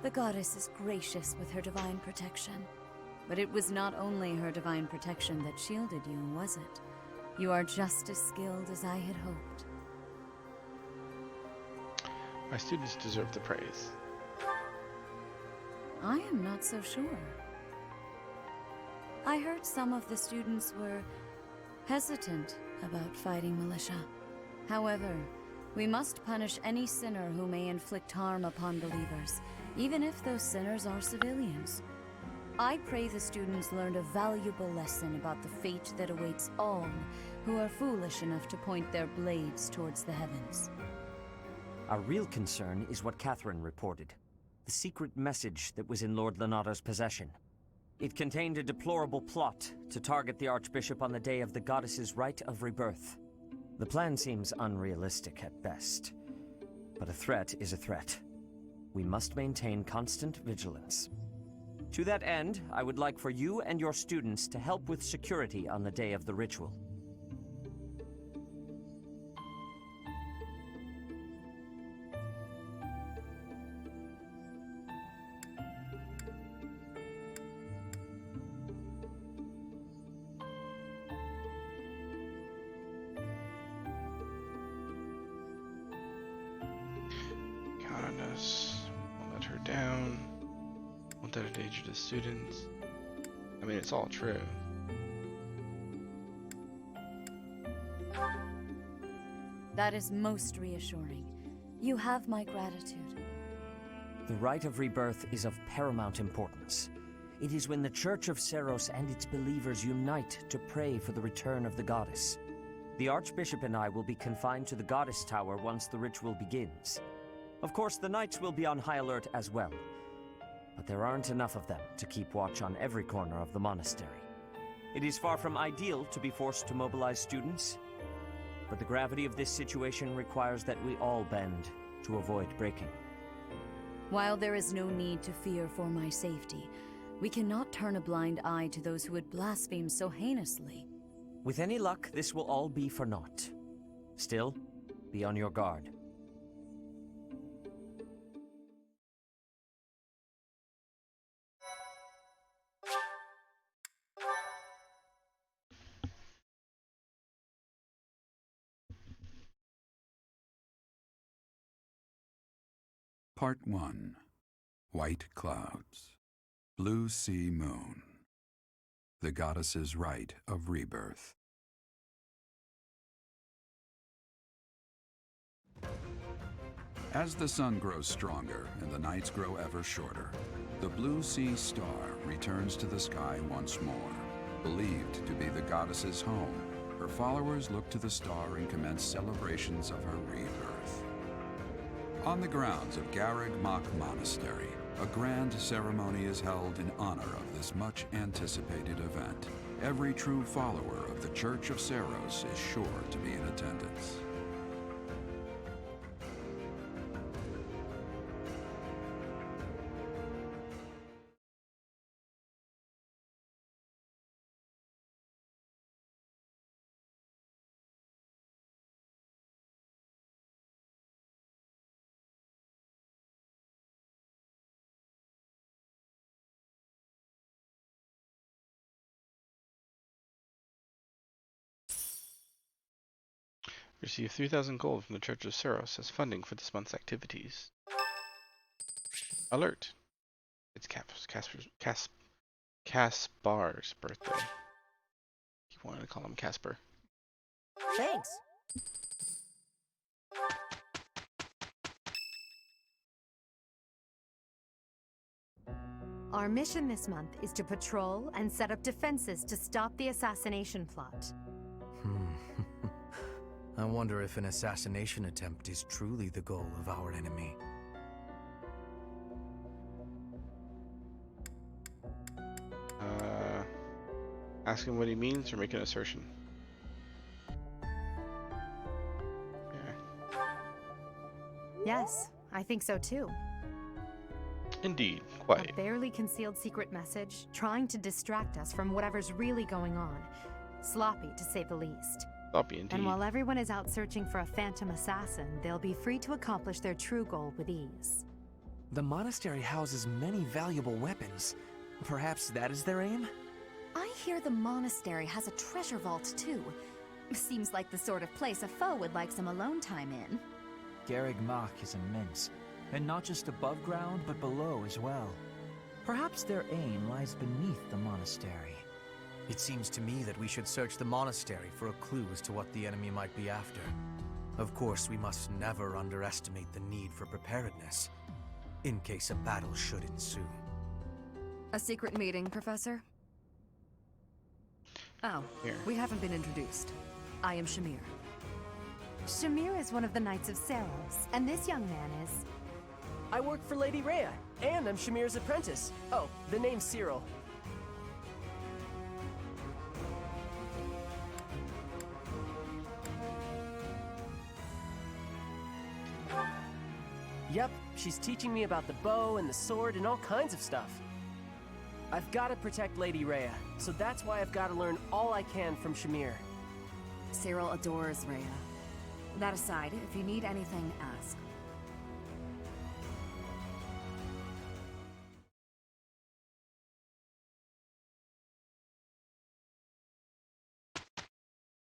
Speaker 7: The goddess is gracious with her divine protection. But it was not only her divine protection that shielded you, was it? You are just as skilled as I had hoped.
Speaker 1: My students deserve the praise.
Speaker 7: I am not so sure. I heard some of the students were hesitant about fighting militia. However, we must punish any sinner who may inflict harm upon believers, even if those sinners are civilians. I pray the students learned a valuable lesson about the fate that awaits all who are foolish enough to point their blades towards the heavens.
Speaker 18: Our real concern is what Catherine reported. The secret message that was in Lord Lonato's possession. It contained a deplorable plot to target the Archbishop on the day of the goddess's rite of rebirth. The plan seems unrealistic at best, but a threat is a threat. We must maintain constant vigilance. To that end, I would like for you and your students to help with security on the day of the ritual.
Speaker 1: To the students. I mean, it's all true.
Speaker 7: That is most reassuring. You have my gratitude.
Speaker 18: The rite of rebirth is of paramount importance. It is when the Church of Seros and its believers unite to pray for the return of the goddess. The Archbishop and I will be confined to the Goddess Tower once the ritual begins. Of course, the Knights will be on high alert as well. But there aren't enough of them to keep watch on every corner of the monastery. It is far from ideal to be forced to mobilize students, but the gravity of this situation requires that we all bend to avoid breaking.
Speaker 7: While there is no need to fear for my safety, we cannot turn a blind eye to those who would blaspheme so heinously.
Speaker 18: With any luck, this will all be for naught. Still, be on your guard.
Speaker 19: Part 1. White Clouds. Blue Sea Moon. The Goddess's Rite of Rebirth. As the sun grows stronger and the nights grow ever shorter, the Blue Sea Star returns to the sky once more. Believed to be the goddess's home, her followers look to the star and commence celebrations of her rebirth. On the grounds of Garreg Mach Monastery, a grand ceremony is held in honor of this much-anticipated event. Every true follower of the Church of Seros is sure to be in attendance.
Speaker 1: Receive 3,000 gold from the Church of Seros as funding for this month's activities. Alert! It's Caspar's birthday. You wanted to call him Casper.
Speaker 5: Thanks. Our mission this month is to patrol and set up defenses to stop the assassination plot.
Speaker 6: I wonder if an assassination attempt is truly the goal of our enemy.
Speaker 1: Ask him what he means or make an assertion.
Speaker 5: Yes, I think so too.
Speaker 1: Indeed, quite.
Speaker 5: A barely concealed secret message, trying to distract us from whatever's really going on. Sloppy, to say the least.
Speaker 1: Sloppy indeed.
Speaker 5: And while everyone is out searching for a phantom assassin, they'll be free to accomplish their true goal with ease.
Speaker 3: The monastery houses many valuable weapons. Perhaps that is their aim?
Speaker 2: I hear the monastery has a treasure vault too. Seems like the sort of place a foe would like some alone time in.
Speaker 9: Garreg Mach is immense, and not just above ground, but below as well. Perhaps their aim lies beneath the monastery.
Speaker 6: It seems to me that we should search the monastery for a clue as to what the enemy might be after. Of course, we must never underestimate the need for preparedness, in case a battle should ensue.
Speaker 20: A secret meeting, Professor? Oh,
Speaker 1: Here.
Speaker 20: we haven't been introduced. I am Shamir.
Speaker 5: Shamir is one of the Knights of Saros, and this young man is...
Speaker 21: I work for Lady Rhea, and I'm Shamir's apprentice. Oh, the name's Cyril. Yep, she's teaching me about the bow and the sword and all kinds of stuff. I've got to protect Lady Rhea, so that's why I've got to learn all I can from Shamir.
Speaker 20: Cyril adores Rhea. That aside, if you need anything, ask.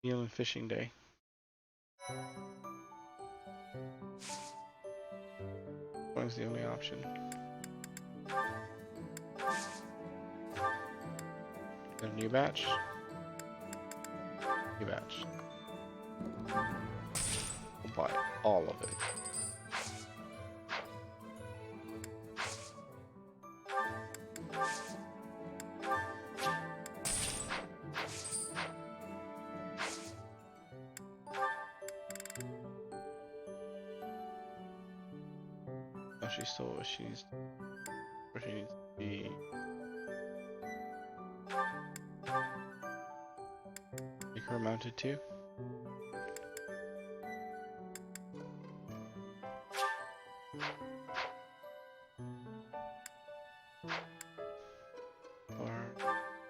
Speaker 1: Human fishing day. One's the only option. A new batch. New batch. We'll buy all of it. Oh, she's still where she needs to be. Make her mounted too. Or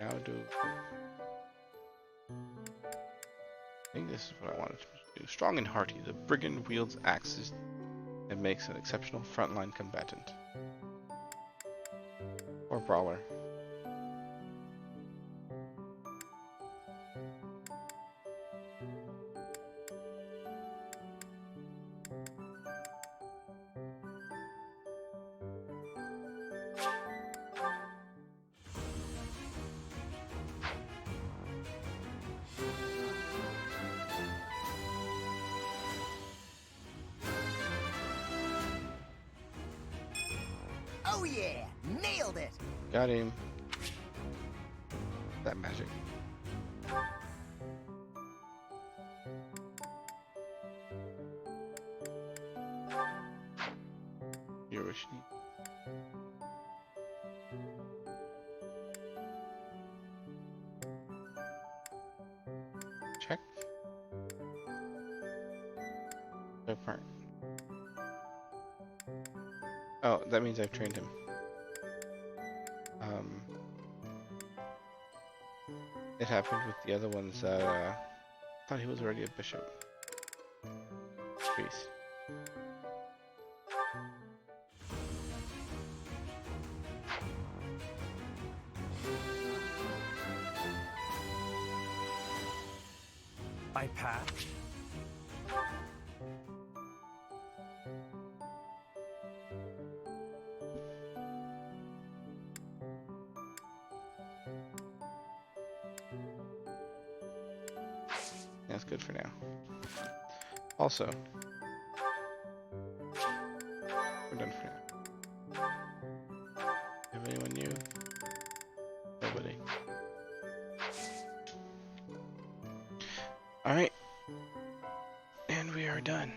Speaker 1: now do. I think this is what I wanted to do. Strong and hearty, the brigand wields axes and makes an exceptional frontline combatant. Or brawler.
Speaker 10: Oh yeah! Nailed it!
Speaker 1: Got him. That magic. You're wishing. Check. Good part. Oh, that means I've trained him. It happened with the other ones that I thought he was already a bishop. Priest.
Speaker 6: I pass.
Speaker 1: That's good for now. Also, we're done for now. Have anyone new? Nobody. Alright. And we are done.